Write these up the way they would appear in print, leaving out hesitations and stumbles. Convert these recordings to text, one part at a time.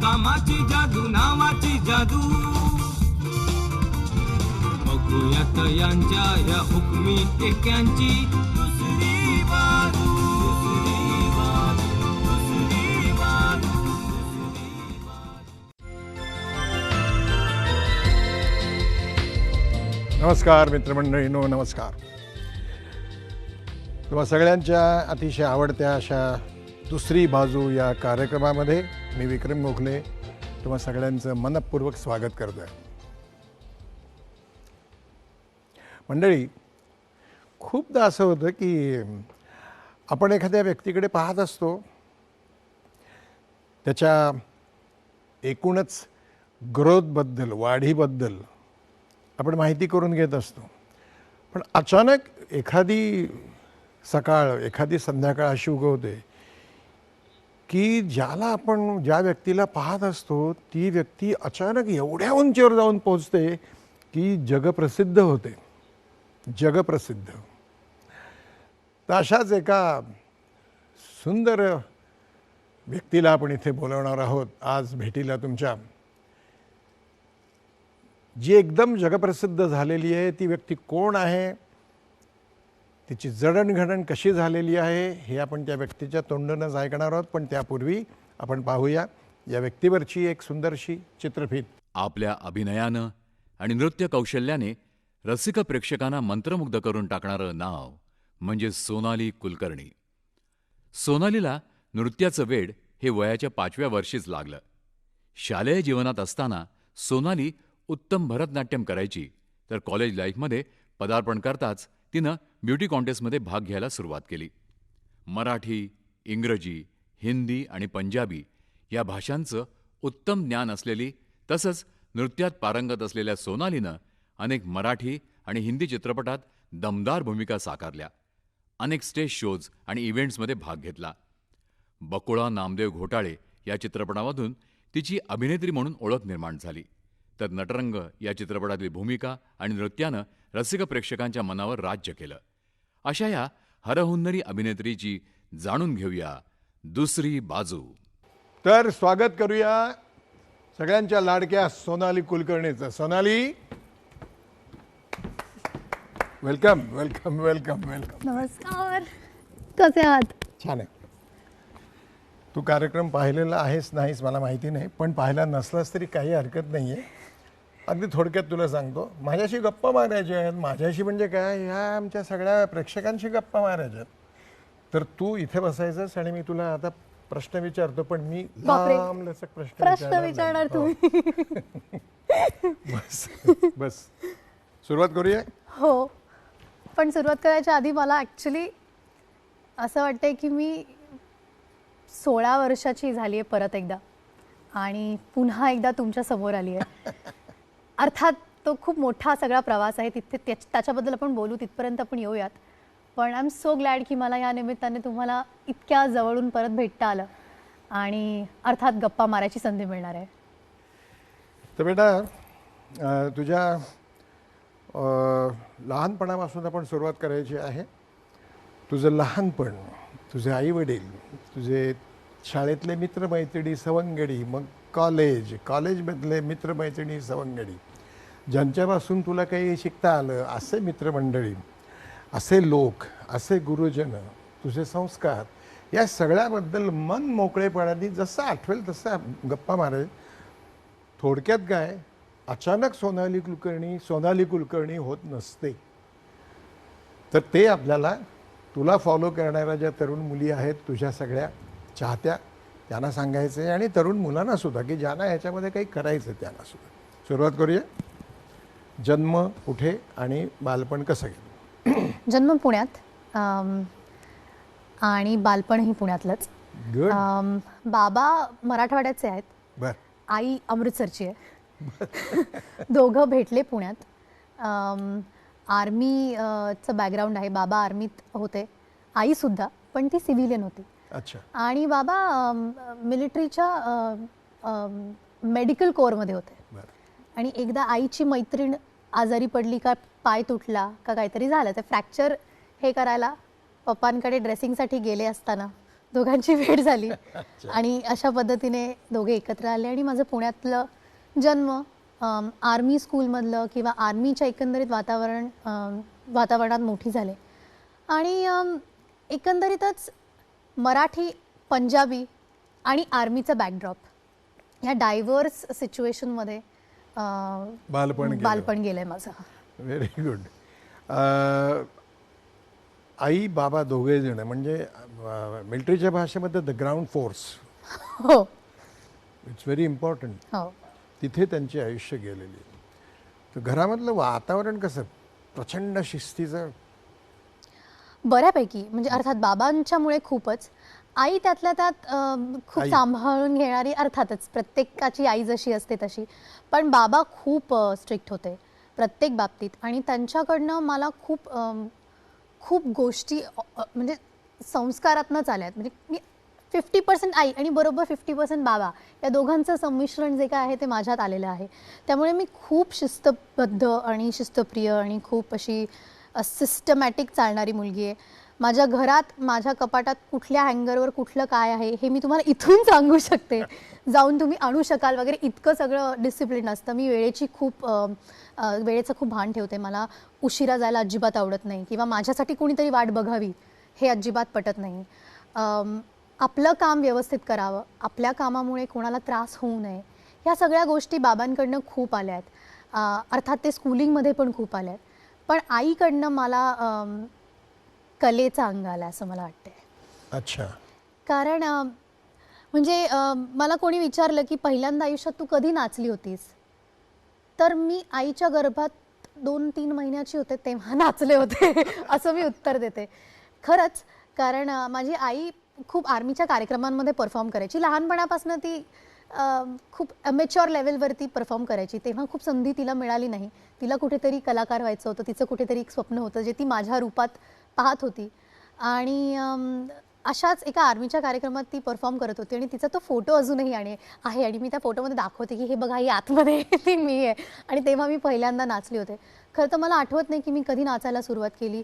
कामाची जादू नावाची जादू बघूयात यांच्या या हुकमी टेक्यांची दुसरी बाजू दुसरी बाजू दुसरी बाजू दुसरी बाजू. नमस्कार मित्रमंडळींनो, नमस्कार. तुम्हा सगळ्यांच्या अतिशय आवडत्या अशा दुसरी बाजू या कार्यक्रमामध्ये मी विक्रम गोखले तुम्हा सगळ्यांचं मनपूर्वक स्वागत करतो आहे. मंडळी, खूपदा असं होतं की आपण एखाद्या व्यक्तीकडे पाहत असतो, त्याच्या एकूणच ग्रोथबद्दल, वाढीबद्दल आपण माहिती करून घेत असतो. पण अचानक एखादी सकाळ, एखादी संध्याकाळ अशी उगवते की ज्या व्यक्तीला पाहत असतो ती व्यक्ती अचानक एवढ्या उंचीवर जाऊन पोहोचते की जगप्रसिद्ध होते. जगप्रसिद्ध. तर अशाच एका सुंदर व्यक्तीला आपण इथे बोलवणार आहोत आज भेटीला तुमच्या. जी एकदम जगप्रसिद्ध झालेली आहे ती व्यक्ती कोण आहे, तिची जडणघडण कशी झालेली आहे हे आपण त्या व्यक्तीच्या तोंडूनच ऐकणार आहोत. पण त्यापूर्वी आपण पाहूया या व्यक्तीवरची एक सुंदरशी चित्रफीत. आपल्या अभिनयानं आणि नृत्य कौशल्याने रसिक प्रेक्षकांना मंत्रमुग्ध करून टाकणारं नाव म्हणजे सोनाली कुलकर्णी. सोनालीला नृत्याचं वेड हे वयाच्या 5व्या वर्षीच लागलं. शालेय जीवनात असताना सोनाली उत्तम भरतनाट्यम करायची, तर कॉलेज लाईफमध्ये पदार्पण करताच तिनं ब्युटी कॉन्टेस्टमध्ये भाग घ्यायला सुरुवात केली. मराठी, इंग्रजी, हिंदी आणि पंजाबी या भाषांचं उत्तम ज्ञान असलेली तसंच नृत्यात पारंगत असलेल्या सोनालीनं अनेक मराठी आणि हिंदी चित्रपटात दमदार भूमिका साकारल्या. अनेक स्टेज शोज आणि इव्हेंट्समध्ये भाग घेतला. बकुळा नामदेव घोटाळे या चित्रपटामधून तिची अभिनेत्री म्हणून ओळख निर्माण झाली. तर नटरंग या चित्रपटातली भूमिका आणि नृत्यानं रसिक प्रेक्षकांच्या मनावर राज्य केलं. अशा या हरहुन्नरी अभिनेत्रीची जाणून घेऊया दुसरी बाजू. तर स्वागत करूया सगळ्यांच्या लाडक्या सोनाली कुलकर्णीचं. Sonali, welcome welcome welcome welcome. नमस्कार, कसे आहात? छान आहे. तू कार्यक्रम पाहिलेला आहेस नाहीस मला माहिती नाही, पण पाहिला नसलास तरी काही हरकत नाही आहे. अगदी थोडक्यात तुला सांगतो, माझ्याशी गप्पा मारायच्या आहेत. माझ्याशी म्हणजे काय, ह्या आमच्या सगळ्या प्रेक्षकांशी गप्पा मारायच्या आहेत. तर तू इथे बसायचंस आणि मी तुला आता प्रश्न विचारतो, पण मी लांबलचक प्रश्न विचारणार तुम्ही? बस बस सुरुवात करूया. हो, पण सुरुवात करायच्या आधी मला ॲक्च्युली असं वाटतंय की मी 16 वर्षाची झाली आहे परत एकदा, आणि पुन्हा एकदा तुमच्या समोर आली आहे. अर्थात तो खूप मोठा सगळा प्रवास आहे, तिथे त्याच्याबद्दल आपण बोलू, तिथपर्यंत आपण येऊयात. पण आय एम सो ग्लॅड की मला या निमित्ताने तुम्हाला इतक्या जवळून परत भेटता आलं आणि अर्थात गप्पा मारायची संधी मिळणार आहे. तर बेटा, तुझ्या लहानपणापासून आपण सुरुवात करायची आहे. तुझं लहानपण, तुझे आईवडील, तुझे शाळेतले मित्रमैत्रिणी सवंगडी, मग कॉलेजमधले मित्रमैत्रिणी सवंगडी, ज्यांच्यापासून तुला काही शिकता आलं असे मित्रमंडळी, असे लोक, असे गुरुजन, तुझे संस्कार, या सगळ्याबद्दल मन मोकळेपणाने जसं आठवेल तसं गप्पा मारेल. थोडक्यात काय, अचानक सोनाली कुलकर्णी होत नसते. तर ते आपल्याला, तुला फॉलो करणाऱ्या ज्या तरुण मुली आहेत तुझ्या सगळ्या चाहत्या, त्यांना सांगायचं आहे, आणि तरुण मुलांना सुद्धा की ज्यांना ह्याच्यामध्ये काही करायचं त्यांना सुद्धा. सुरुवात करूया. जन्म कुठे आणि बालपण कसं गेलं? जन्म पुण्यात आणि बालपणही पुण्यातलंच. गुड. बाबा मराठवाड्याचे आहेत, बर. आई अमृतसरची आहे. दोघं भेटले पुण्यात. आर्मीचं बॅकग्राऊंड आहे, बाबा आर्मीत होते, आईसुद्धा, पण ती सिव्हिलियन होती. अच्छा. आणि बाबा मिलिटरीच्या मेडिकल कोअरमध्ये होते. आणि एकदा आईची मैत्रीण आजारी पडली का पाय तुटला का काहीतरी झालं, ते फ्रॅक्चर हे करायला पप्पांकडे ड्रेसिंगसाठी गेले असताना दोघांची भेट झाली आणि अशा पद्धतीने दोघे एकत्र आले आणि माझं पुण्यातलं जन्म आर्मी स्कूलमधलं किंवा आर्मीच्या एकंदरीत वातावरणात मोठी झाले आणि एकंदरीतच मराठी, पंजाबी आणि आर्मीचा बॅकड्रॉप या डायव्हर्स सिच्युएशनमध्ये बालपण गेलंय माझं. Very good. आई बाबा दोघे जण म्हणजे मिलिटरीच्या भाषेमध्ये द ग्राउंड फोर्स. हो इट्स व्हेरी इम्पॉर्टंट. हो. तिथे त्यांचे आयुष्य गेलेले. तर घरामधलं वातावरण कसं? प्रचंड शिस्तीचं. बऱ्यापैकी म्हणजे अर्थात बाबांच्यामुळे खूपच. आई त्यातल्या त्यात खूप आई. सांभाळून घेणारी, अर्थातच प्रत्येकाची आई जशी असते तशी, पण बाबा खूप स्ट्रिक्ट होते प्रत्येक बाबतीत आणि त्यांच्याकडनं मला खूप गोष्टी म्हणजे संस्कारातनंच आल्या आहेत. म्हणजे मी 50% आई आणि बरोबर 50% बाबा या दोघांचं संमिश्रण जे काय आहे ते माझ्यात आलेलं आहे. त्यामुळे मी खूप शिस्तबद्ध आणि शिस्तप्रिय आणि खूप अशी सिस्टमॅटिक चालणारी मुलगी आहे. माझ्या घरात माझ्या कपाटात कुठल्या हँगरवर कुठलं काय आहे हे मी तुम्हाला इथून सांगू शकते, जाऊन तुम्ही आणू शकाल वगैरे, इतकं सगळं डिसिप्लिन असतं. मी वेळेचं खूप भान ठेवते. मला उशिरा जायला अजिबात आवडत नाही किंवा माझ्यासाठी कोणीतरी वाट बघावी हे अजिबात पटत नाही. आपलं काम व्यवस्थित करावं, आपल्या कामामुळे कोणाला त्रास होऊ नये, ह्या सगळ्या गोष्टी बाबांकडनं खूप आल्या आहेत. अर्थात ते स्कूलिंगमध्ये पण खूप आल्या आहेत. पण आईकडनं मला कलेचा अंग आला असं मला वाटतंय. अच्छा. कारण म्हणजे मला कोणी विचारलं की पहिल्यांदा आयुष्यात तू कधी नाचली होतीस, तर मी आईच्या गर्भात 2-3 महिन्याची होते तेव्हा नाचले होते असं मी उत्तर देते. खरंच, कारण माझी आई खूप आर्मीच्या कार्यक्रमांमध्ये परफॉर्म करायची. लहानपणापासून ती खूप अमेच्युअर लेवलवरती परफॉर्म करायची. तेव्हा खूप संधी तिला मिळाली नाही. तिला कुठेतरी कलाकार व्हायचं होतं, तिचं कुठेतरी एक स्वप्न होतं जे ती माझ्या रूपात पाहत होती आणि अशाच एका आर्मीच्या कार्यक्रमात ती परफॉर्म करत होती आणि तिचा तो फोटो अजूनही आहे आणि मी त्या फोटोमध्ये दाखवते की हे बघा, ही आतमध्ये ती मी आहे आणि तेव्हा मी पहिल्यांदा नाचले होते. खरं तर मला आठवत नाही की मी कधी नाचायला सुरुवात केली,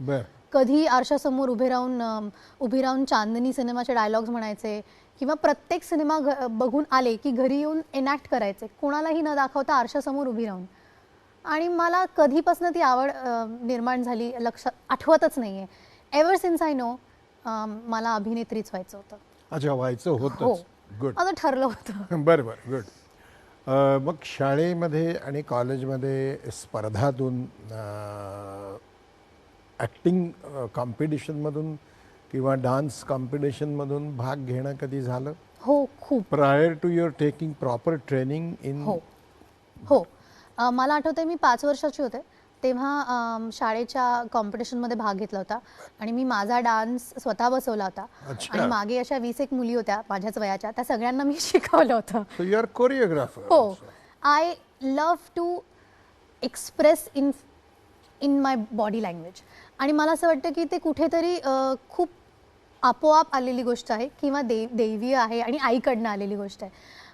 कधी आरशासमोर उभी राहून चांदनी सिनेमाचे डायलॉग्स म्हणायचे किंवा प्रत्येक सिनेमा बघून आले की घरी येऊन एनॅक्ट करायचे, कोणालाही न दाखवता आरशासमोर उभी राहून. आणि मला कधीपासून ती आवड निर्माण झाली आठवतच नाही आहे. एव्हर सिन्स आय नो मला अभिनेत्रीच व्हायचं होतं. अच्छा, व्हायचं होतं. हो, गुड. माझं ठरलं होतं. बरं बरं, गुड. मग शाळेमध्ये आणि कॉलेजमध्ये स्पर्धातून ॲक्टिंग कॉम्पिटिशनमधून किंवा डान्स कॉम्पिटिशनमधून भाग घेणं कधी झालं? हो, खूप. Prior to your taking proper training in? हो. मला आठवतंय मी 5 वर्षाची होते तेव्हा शाळेच्या कॉम्पिटिशनमध्ये भाग घेतला होता आणि मी माझा डान्स स्वतः बसवला होता आणि मागे अशा 20-1 मुली होत्या माझ्याच वयाच्या, त्या सगळ्यांना मी शिकवलं होतं. So you are choreographer? हो. I love to express in my body language आणि मला असं वाटतं की ते कुठेतरी खूप आपोआप आलेली गोष्ट आहे किंवा दैवीय आहे आणि आईकडनं आलेली गोष्ट आहे.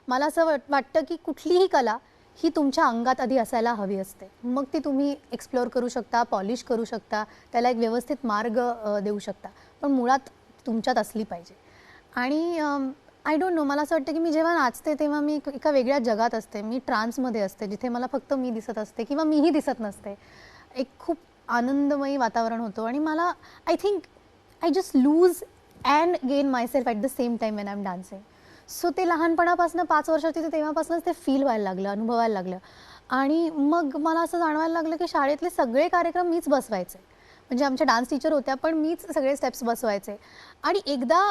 मला असं वाटतं की कुठलीही कला ही तुमच्या अंगात आधी असायला हवी असते, मग ती तुम्ही एक्सप्लोअर करू शकता, पॉलिश करू शकता, त्याला एक व्यवस्थित मार्ग देऊ शकता, पण मुळात तुमच्यात असली पाहिजे. आणि आय डोंट नो, मला असं वाटतं की मी जेव्हा नाचते तेव्हा मी एका वेगळ्या जगात असते. मी ट्रान्समध्ये असते जिथे मला फक्त मी दिसत असते किंवा मीही दिसत नसते. एक खूप आनंदमयी वातावरण होतं आणि मला I think I just lose and gain my self at the same time when I am dancing. So ते लहानपणापासून 5 वर्षाची ते तेव्हापासूनच ते फील व्हायला लागलं, अनुभवायला लागलं. आणि मग मला असं जाणवायला लागलं की शाळेतले सगळे कार्यक्रम मीच बसवायचे. म्हणजे आमच्या डान्स टीचर होत्या पण मीच सगळे स्टेप्स बसवायचे. आणि एकदा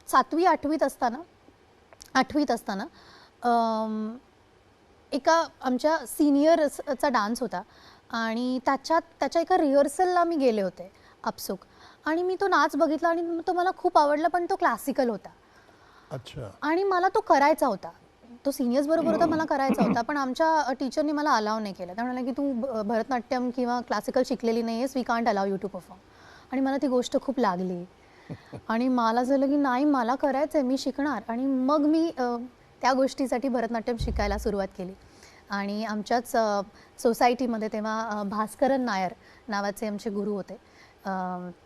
7वी-8वीत असताना एका आमच्या सिनियरचा डान्स होता आणि त्याच्या एका रिहर्सलला मी गेले होते आपसूक आणि मी तो नाच बघितला आणि तो मला खूप आवडला, पण तो क्लासिकल होता. अच्छा. आणि मला तो करायचा होता, तो सिनियर्स बरोबर होता, मला करायचा होता, पण आमच्या टीचरनी मला अलाव नाही केलं. त्या म्हणाल्या की तू भरतनाट्यम किंवा क्लासिकल शिकलेली नाही आहेस, we can't allow you to perform. आणि मला ती गोष्ट खूप लागली आणि मला झालं की नाही, मला करायचं आहे, मी शिकणार. आणि मग मी त्या गोष्टीसाठी भरतनाट्यम शिकायला सुरुवात केली. आणि आमच्याच सोसायटीमध्ये तेव्हा भास्करन नायर नावाचे आमचे गुरु होते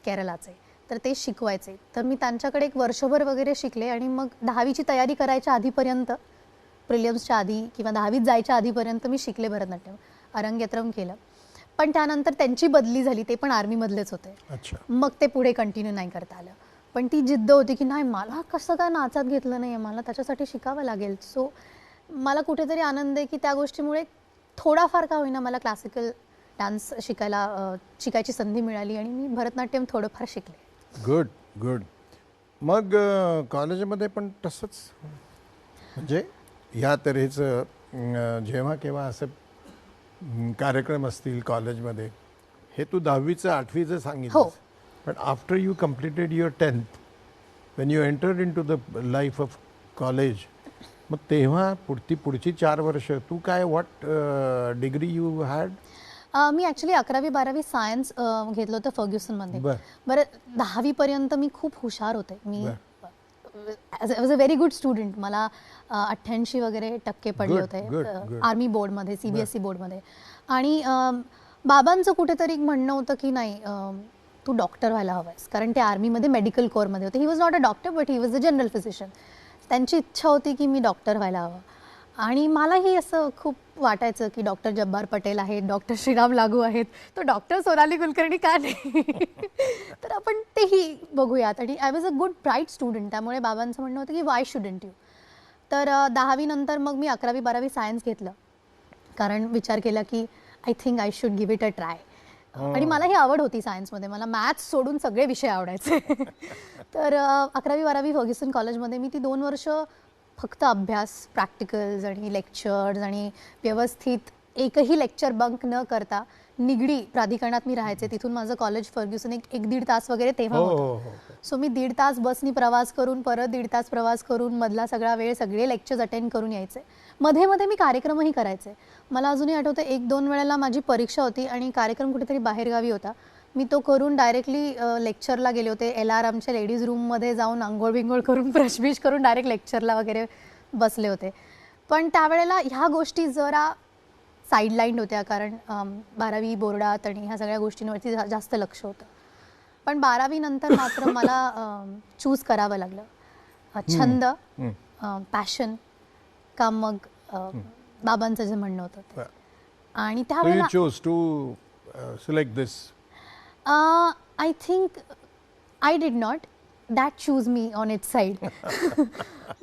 केरळाचे, तर ते शिकवायचे. तर मी त्यांच्याकडे एक वर्षभर वगैरे शिकले आणि मग 10वीची तयारी करायच्या आधीपर्यंत, प्रिलियम्सच्या आधी किंवा 10वीत जायच्या आधीपर्यंत मी शिकले भरतनाट्यम, अरंगेत्रम केलं. पण त्यानंतर त्यांची बदली झाली, ते पण आर्मीमधलेच होते. अच्छा. मग ते पुढे कंटिन्यू नाही करता आलं. पण ती जिद्द होती की नाही, मला कसं काय नाचात घेतलं नाही आहे, मला त्याच्यासाठी शिकावं लागेल. सो मला कुठेतरी आनंद आहे की त्या गोष्टीमुळे थोडाफार का होईना मला क्लासिकल डान्स शिकायची संधी मिळाली आणि मी भरतनाट्यम थोडंफार शिकले. Good good. मग कॉलेजमध्ये पण तसंच, म्हणजे ह्या तऱ्हेचं जेव्हा केव्हा असं कार्यक्रम असतील कॉलेजमध्ये, हे तू 10वीचं 8वीचं सांगितलं, हो. पण after you completed your 10th, when you entered in to the life of college, मग तेव्हा पुढची 4 वर्ष तू काय, व्हॉट डिग्री यू हॅड? मी ॲक्च्युली 11वी 12वी सायन्स घेतलं होतं फर्ग्युसनमध्ये. बरं. बरं, 10वीपर्यंत मी खूप हुशार होते. Me was a very good student. मला 88 वगैरे टक्के पडले Good, होते good. आर्मी बोर्डमध्ये, CBSE बोर्डमध्ये. आणि बाबांचं कुठेतरी एक म्हणणं होतं की नाही, तू डॉक्टर व्हायला हवं आहेस, कारण ते आर्मीमध्ये मेडिकल कोअरमध्ये होते. He was not a doctor but he was a general physician. त्यांची इच्छा होती की मी डॉक्टर व्हायला हवं. आणि मलाही असं खूप वाटायचं की डॉक्टर जब्बार पटेल आहेत, डॉक्टर श्रीराम लागू आहेत, तो डॉक्टर सोनाली कुलकर्णी का नाही? तर आपण तेही बघूयात. आणि I was a good bright student, त्यामुळे बाबांचं म्हणणं होतं की वाय शुडंट यू. तर 10वी नंतर मग मी 11वी 12वी सायन्स घेतलं, कारण विचार केला की I think I should give it a try. आणि मला ही आवड होती सायन्समध्ये, मला मॅथ्स सोडून सगळे विषय आवडायचे. तर 11वी 12वी फर्ग्युसन कॉलेजमध्ये मी ती 2 वर्ष फक्त अभ्यास, प्रॅक्टिकल्स आणि लेक्चर्स आणि व्यवस्थित एकही लेक्चर बंक न करता निगडी प्राधिकरणात मी राहायचे. तिथून माझं कॉलेज फर्ग्युसन एक 1-1.5 तास वगैरे तेव्हा होतं. सो मी 1.5 तास बसनी प्रवास करून, परत 1.5 तास प्रवास करून, मधला सगळा वेळ सगळे लेक्चर्स अटेंड करून यायचे. मध्ये मध्ये मी कार्यक्रमही करायचे. मला अजूनही आठवतं 1-2 वेळेला माझी परीक्षा होती आणि कार्यक्रम कुठेतरी बाहेरगावी होता. मी तो करून डायरेक्टली लेक्चरला गेले होते. LR आमच्या लेडीज रूममध्ये जाऊन आंघोळ बिंघोळ करून, ब्रश बिश करून डायरेक्ट लेक्चरला वगैरे बसले होते. पण त्यावेळेला ह्या गोष्टी जरा साईडलाईन होत्या, कारण 12वी बोर्डात आणि ह्या सगळ्या गोष्टींवरती जास्त लक्ष होतं. पण 12वी नंतर मात्र मला चूज करावं लागलं, छंद, पॅशन का मग बाबांचं जे म्हणणं होतं ते. आणि त्यावेळेला choose to select this. I think I did not. That chose me on its side.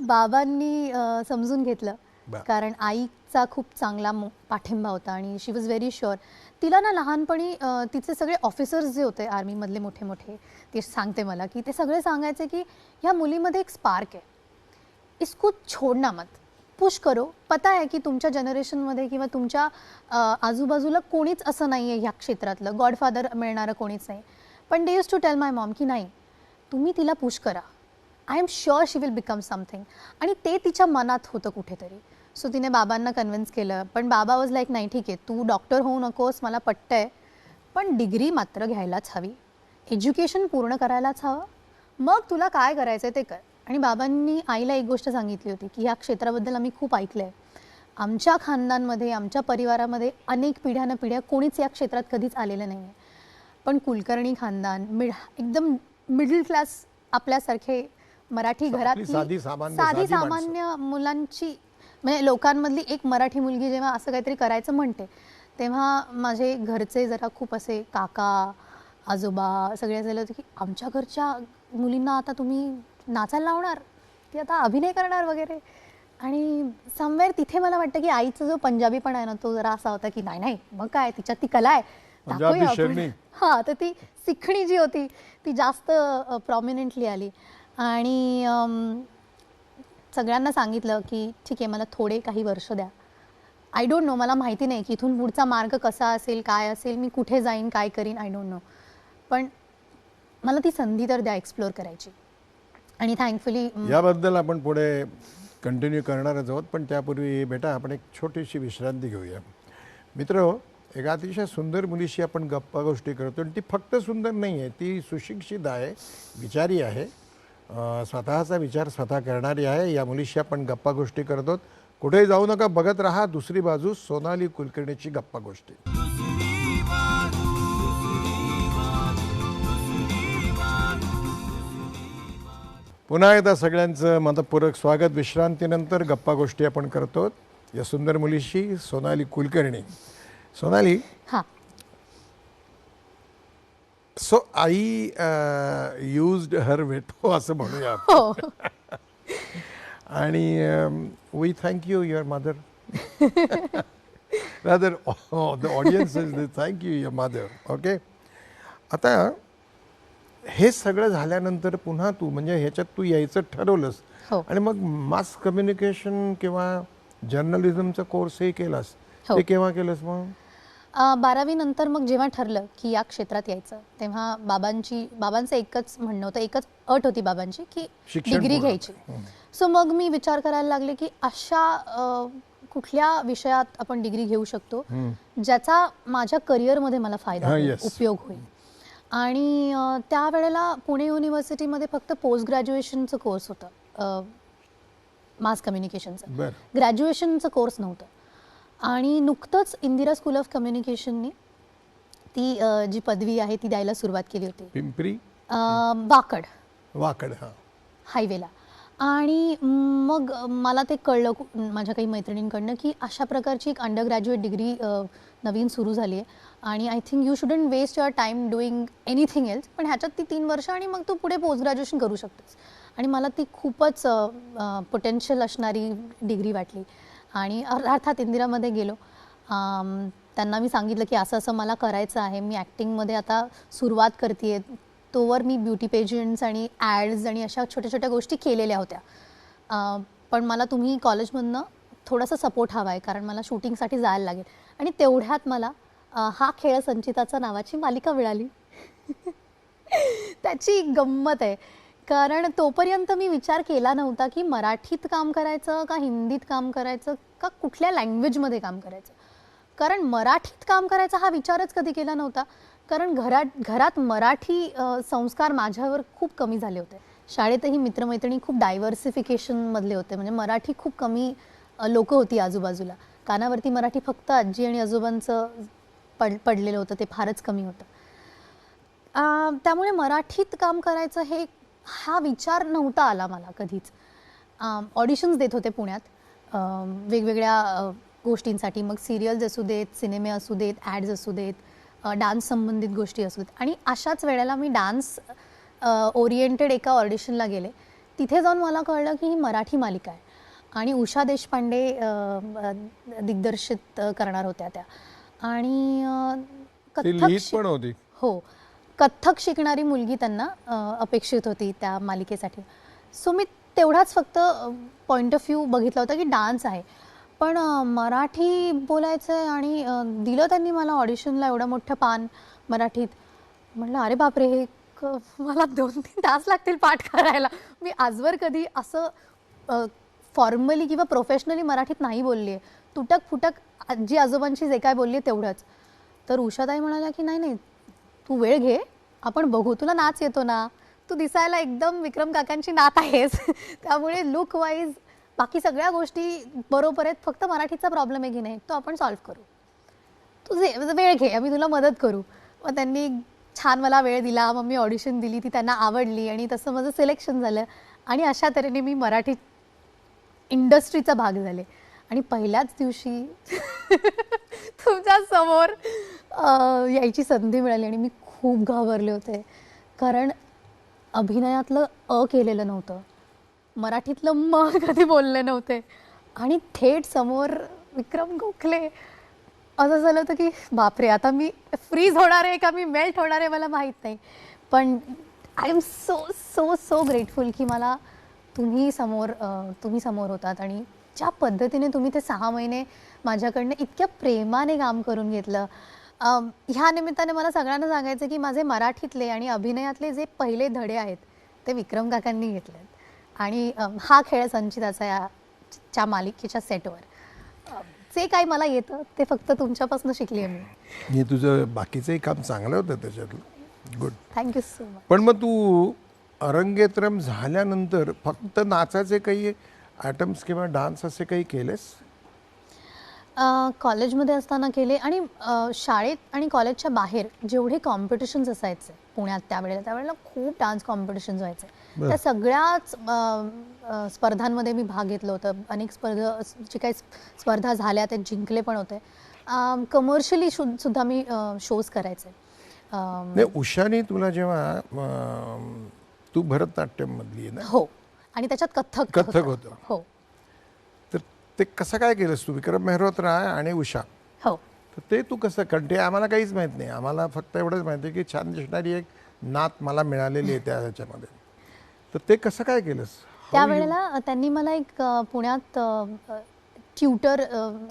बाबांनी समजून घेतलं, कारण आईचा खूप चांगला पाठिंबा होता आणि शी वॉज व्हेरी शुअर. तिला ना लहानपणी तिचे सगळे ऑफिसर्स जे होते आर्मीमधले मोठे मोठे, ते सांगते मला की ते सगळे सांगायचे की ह्या मुलीमध्ये एक स्पार्क आहे, इसको छोडना मत, पुश करो. पता आहे की तुमच्या जनरेशनमध्ये किंवा तुमच्या आजूबाजूला कोणीच असं नाही आहे ह्या क्षेत्रातलं, गॉडफादर मिळणारं कोणीच नाही. पण they used to tell my mom की नाही, तुम्ही तिला पुश करा, I am sure she will become something. आणि ते तिच्या मनात होतं कुठेतरी. सो तिने बाबांना कन्व्हिन्स केलं. पण बाबा वॉज लाईक नाही ठीक आहे, तू डॉक्टर होऊ नकोस, मला पटतंय, पण डिग्री मात्र घ्यायलाच हवी, एज्युकेशन पूर्ण करायलाच हवं, मग तुला काय करायचं ते कर. आणि बाबांनी आईला एक गोष्ट सांगितली होती की ह्या क्षेत्राबद्दल आम्ही खूप ऐकलं आहे, आमच्या खानदानमध्ये, आमच्या परिवारामध्ये अनेक पिढ्या कोणीच या क्षेत्रात कधीच आलेलं नाही आहे, पण कुलकर्णी खानदान एकदम मिडल क्लास आपल्यासारखे मराठी घरातली साधी सामान्य मुलांची, म्हणजे लोकांमधली एक मराठी मुलगी जेव्हा असं काहीतरी करायचं म्हणते, तेव्हा माझे घरचे जरा खूप असे काका आजोबा सगळे झाले होते की आमच्या घरच्या मुलींना आता तुम्ही नाचायला लावणार, ती आता अभिनय करणार वगैरे. आणि समवेअर तिथे मला वाटतं की आईचा जो पंजाबीपणा आहे ना, तो जरा असा होता की नाही मग काय, तिच्यात ती कला आहे, दाखवूया आपण. हां, तर ती सिखणी जी होती ती जास्त प्रॉमिनंटली आली. आणि सगळ्यांना सांगितलं की ठीक आहे, मला थोडे काही वर्ष द्या, आय डोंट नो, मला माहिती नाही की इथून पुढचा मार्ग कसा असेल, काय असेल, मी कुठे जाईन, काय करीन, आय डोंट नो, पण मला ती संधी तर द्या एक्सप्लोअर करायची. आणि थँकफुली याबद्दल आपण पुढे कंटिन्यू करणारच आहोत. पण त्यापूर्वी बेटा आपण एक छोटीशी विश्रांती घेऊया. मित्र, एक अतिशय सुंदर मुलीशी आपण गप्पा गोष्टी करतो. आणि ती फक्त सुंदर नाही आहे, ती सुशिक्षित आहे, विचारी आहे, स्वतःचा विचार स्वतः करणारी आहे. या मुलीशी आपण गप्पा गोष्टी करतो. कुठेही जाऊ नका, बघत राहा दुसरी बाजू, सोनाली कुलकर्णीची गप्पा गोष्टी. पुन्हा एकदा सगळ्यांचं मनपूर्वक स्वागत. विश्रांतीनंतर गप्पा गोष्टी आपण करतो या सुंदर मुलीशी, सोनाली कुलकर्णी. सोनाली, हां. So I used her veto असं म्हणूया आपण. हो. आणि we thank you your mother. Rather the audience is thank you your mother. Okay. आता हे सगळं झाल्यानंतर पुन्हा तू म्हणजे ह्याच्यात तू यायचं ठरवलंस हो. आणि मग मास कम्युनिकेशन किंवा जर्नलिझमचा कोर्सही केलास. हो. ते केव्हा केलंस मग? 12वी नंतर मग जेव्हा ठरलं की या क्षेत्रात यायचं, तेव्हा बाबांचं एकच म्हणणं होतं, एकच अट होती बाबांची की शिक्षण डिग्री पूर्ण. घ्यायची. सो मग मी विचार करायला लागले की अशा कुठल्या विषयात आपण डिग्री घेऊ शकतो ज्याचा माझ्या करिअरमध्ये मला फायदा हा, होईल, yes. उपयोग होईल. आणि त्यावेळेला पुणे युनिव्हर्सिटीमध्ये फक्त पोस्ट ग्रॅज्युएशनचं कोर्स होतं, मास कम्युनिकेशनचं. बरं. ग्रॅज्युएशनचं कोर्स नव्हतं. आणि नुकतंच इंदिरा स्कूल ऑफ कम्युनिकेशननी ती जी पदवी आहे ती द्यायला सुरुवात केली होती पिंपरी वाकड. हां. हायवेला. आणि मग मला ते कळलं माझ्या काही मैत्रिणींकडनं की अशा प्रकारची एक अंडर ग्रॅज्युएट डिग्री नवीन सुरू झाली आहे आणि I think you shouldn't waste your time doing anything else, पण ह्याच्यात ती 3 वर्ष आणि मग तू पुढे पोस्ट ग्रॅज्युएशन करू शकतेस. आणि मला ती खूपच पोटेन्शियल असणारी डिग्री वाटली आणि अर्थात इंदिरामध्ये गेलो. त्यांना मी सांगितलं की असं असं मला करायचं आहे, मी ॲक्टिंगमध्ये आता सुरुवात करते आहे. तोवर मी ब्युटी पेजंट्स आणि ॲड्स आणि अशा छोट्या छोट्या गोष्टी केलेल्या होत्या. पण मला तुम्ही कॉलेजमधनं थोडासा सपोर्ट हवा आहे कारण मला शूटिंगसाठी जायला लागेल. आणि तेवढ्यात मला हा खेळ संचिताचा नावाची मालिका मिळाली. त्याची गंमत आहे कारण तोपर्यंत मी विचार केला नव्हता की मराठीत काम करायचं का हिंदीत काम करायचं का कुठल्या लँग्वेजमध्ये काम करायचं. कारण मराठीत काम करायचा हा विचारच कधी केला नव्हता कारण घरात मराठी संस्कार माझ्यावर खूप कमी झाले होते. शाळेतही मित्रमैत्रिणी खूप डायव्हर्सिफिकेशनमधले होते, म्हणजे मराठी खूप कमी लोकं होती आजूबाजूला. कानावरती मराठी फक्त आजी आणि आजोबांचं पडलेलं होतं, ते फारच कमी होतं. त्यामुळे मराठीत काम करायचं हा विचार नव्हता आला मला कधीच. ऑडिशन्स देत होते पुण्यात वेगवेगळ्या गोष्टींसाठी, मग सिरियल्स असू देत, सिनेमे असू देत, ॲड्स असू देत, डान्स संबंधित गोष्टी असू देत. आणि अशाच वेळेला मी डान्स ओरिएंटेड एका ऑडिशनला गेले. तिथे जाऊन मला कळलं की ही मराठी मालिका आहे आणि उषा देशपांडे दिग्दर्शित करणार होत्या त्या. आणि पण होती. हो, कथ्थक शिकणारी मुलगी त्यांना अपेक्षित होती त्या मालिकेसाठी. सो मी तेवढाच फक्त पॉईंट ऑफ व्ह्यू बघितला होता की डान्स आहे, पण मराठी बोलायचं आहे. आणि दिलं त्यांनी मला ऑडिशनला एवढं मोठं पान मराठीत. म्हटलं अरे बापरे, हे मला 2-3 तास लागतील पाठ करायला. मी आजवर कधी असं फॉर्मली किंवा प्रोफेशनली मराठीत नाही बोलली आहे. तुटक फुटक आजी आजोबांशी जे काय बोलली तेवढंच. तर उषाताई म्हणाल्या की नाही नाही, तू वेळ घे, आपण बघू, तुला नाच येतो ना, तू दिसायला एकदम विक्रम काकांची नात आहेस. त्यामुळे लुक वाईज बाकी सगळ्या गोष्टी बरोबर आहेत, फक्त मराठीचा प्रॉब्लेम आहे की नाही तो आपण सॉल्व्ह करू, तुझे वेळ घे, आम्ही तुला मदत करू. मग त्यांनी छान मला वेळ दिला. मग मी ऑडिशन दिली, ती त्यांना आवडली आणि तसं माझं सिलेक्शन झालं. आणि अशा तऱ्हेने मी मराठी इंडस्ट्रीचा भाग झाले. आणि पहिल्याच दिवशी तुमच्या समोर यायची संधी मिळाली आणि मी खूप घाबरले होते कारण अभिनयातलं केलेलं नव्हतं, मराठीतलं कधी बोलले नव्हते आणि थेट समोर विक्रम गोखले. असं झालं होतं की बापरे, आता मी फ्रीज होणार आहे का मी मेल्ट होणार आहे मला माहीत नाही. पण आय एम सो ग्रेटफुल की मला तुम्ही समोर होतात आणि ज्या पद्धतीने तुम्ही ते 6 महिने माझ्याकडनं इतक्या प्रेमाने काम करून घेतलं. ह्या निमित्ताने मला सगळ्यांना सांगायचं की माझे मराठीतले आणि अभिनयातले जे पहिले धडे आहेत ते विक्रम काकांनी घेतलेत. आणि हा खेळ संचिताच्या मालिकेच्या सेटवर जे काही मला येतं ते फक्त तुमच्यापासून शिकली आहे मी. तुझं बाकीचंही काम चांगलं होतं त्याच्यातलं. Good, thank you so much. पण मग तू अरंगेत्रम झाल्यानंतर फक्त नाचाचे काही आयटम्स किंवा डान्स असे काही केलेस? कॉलेजमध्ये असताना केले आणि शाळेत आणि कॉलेजच्या बाहेर जेवढे कॉम्पिटिशन्स असायचे पुण्यात त्यावेळेला खूप डान्स कॉम्पिटिशन्स व्हायचे. त्या सगळ्याच स्पर्धांमध्ये मी भाग घेतलं होतं. अनेक जी काही स्पर्धा झाल्या त्या जिंकले पण होते. कमर्शियली सुद्धा मी शोज करायचे. नाही, उषाने तुला जेव्हा तू भरतनाट्यममधली आहे ना? हो, आणि त्याच्यात कथ्थक होतं. हो तर ते कसं काय केलंस तू? विक्रम मेहरोत्रा आणि उषा, हो. तर ते तू कसं? कारण ते आम्हाला काहीच माहीत नाही. आम्हाला फक्त एवढंच माहिती आहे की छान दिसणारी एक नात मला मिळालेली आहे त्या ह्याच्यामध्ये. तर ते कसं काय केलंस? त्यावेळेला त्यांनी मला एक पुण्यात ट्युटर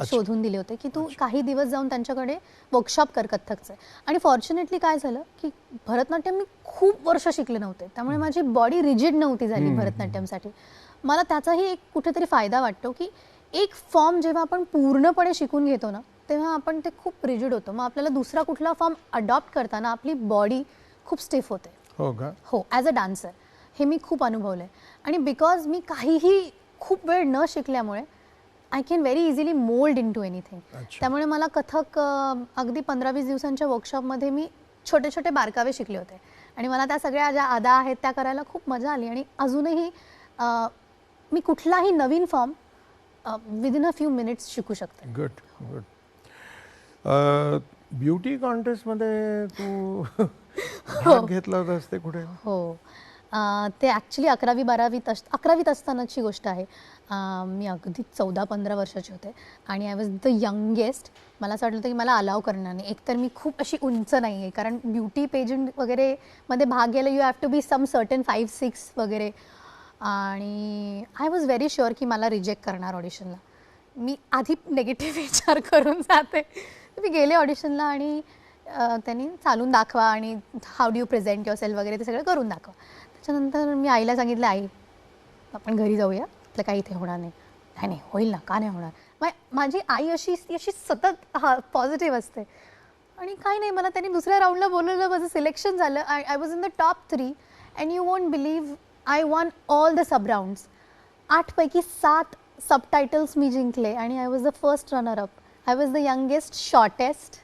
शोधून दिले होते की तू काही दिवस जाऊन त्यांच्याकडे वर्कशॉप कर कथ्थकचे. आणि फॉर्च्युनेटली काय झालं की भरतनाट्यम मी खूप वर्ष शिकले नव्हते, त्यामुळे माझी बॉडी रिजिड नव्हती झाली भरतनाट्यमसाठी. मला त्याचाही एक कुठेतरी फायदा वाटतो की एक फॉर्म जेव्हा आपण पूर्णपणे शिकून घेतो ना, तेव्हा आपण ते खूप रिजिड होतो. मग आपल्याला दुसरा कुठला फॉर्म अडॉप्ट करताना आपली बॉडी खूप स्टिफ होते. हो का? हो, ॲज अ डान्सर हे मी खूप अनुभवलं आहे. आणि बिकॉज मी काहीही खूप वेळ न शिकल्यामुळे I can very easily mould in to anything. त्यामुळे मला कथक अगदी 15-20 दिवसांच्या वर्कशॉपमध्ये मी छोटे छोटे बारकावे शिकले होते. आणि मला त्या सगळ्या ज्या अदा आहेत त्या करायला खूप मजा आली. आणि अजूनही मी कुठलाही नवीन form within a few minutes शिकू शकते. Good good. ब्युटी कॉन्टेस्टमध्ये तू भाग घेतला होतास ते कुठे? हो, ते ॲक्च्युली 11वीत असतानाची गोष्ट आहे. मी अगदी 14-15 वर्षाची होते आणि आय वॉज द यंगेस्ट. मला असं वाटलं होतं की मला अलाव करणार नाही. एकतर मी खूप अशी उंच नाही आहे, कारण ब्युटी पेजंट वगैरे मध्ये भाग घ्यायला you have to be some certain 5-6 वगैरे. आणि आय वॉज व्हेरी शुअर की मला रिजेक्ट करणार ऑडिशनला. मी आधी निगेटिव्ह विचार करून जाते. मी गेले ऑडिशनला आणि त्यांनी चालून दाखवा आणि how do you present your self वगैरे ते सगळं करून दाखवा. त्याच्यानंतर मी आईला सांगितलं, आई आपण घरी जाऊया, आपलं काही इथे होणार नाही. नाही नाही होईल ना, का नाही होणार. माझी आई अशी सतत पॉझिटिव्ह असते. आणि काही नाही, मला त्यांनी दुसऱ्या राऊंडला बोलवलं, माझं सिलेक्शन झालं. I was in the top 3 and you won't believe I won all the sub rounds. 8 पैकी 7 सबटायटल्स मी जिंकले आणि I was the first runner up. I was the youngest, shortest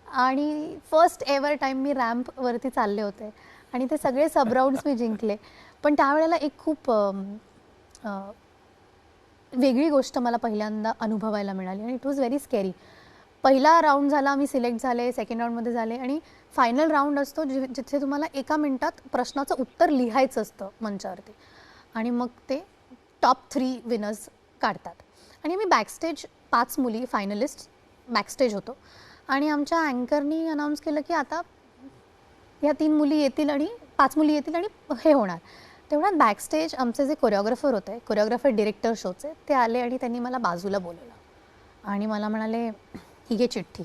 आणि फर्स्ट एव्हर टाईम मी रॅम्पवरती चालले होते आणि ते सगळे सब राऊंड्स मी जिंकले. पण त्यावेळेला एक खूप वेगळी गोष्ट मला पहिल्यांदा अनुभवायला मिळाली आणि इट वॉज व्हेरी स्केरी. पहिला राऊंड झाला, मी सिलेक्ट झाले, सेकंड राऊंडमध्ये झाले आणि फायनल राऊंड असतो जिथे तुम्हाला 1 मिनिटात प्रश्नाचं उत्तर लिहायचं असतं मंचावरती. आणि मग ते टॉप 3 विनर्स काढतात. आणि मी बॅकस्टेज 5 मुली फायनलिस्ट बॅकस्टेज होतो आणि आमच्या अँकरनी अनाऊन्स केलं की आता ह्या 3 मुली येतील आणि 5 मुली येतील आणि हे होणार. तेवढ्यात बॅकस्टेज आमचे जे कोरिओग्राफर होते, कोरिओग्राफर डिरेक्टर शोचे, ते आले आणि त्यांनी मला बाजूला बोलवलं आणि मला म्हणाले, ही घे चिठ्ठी,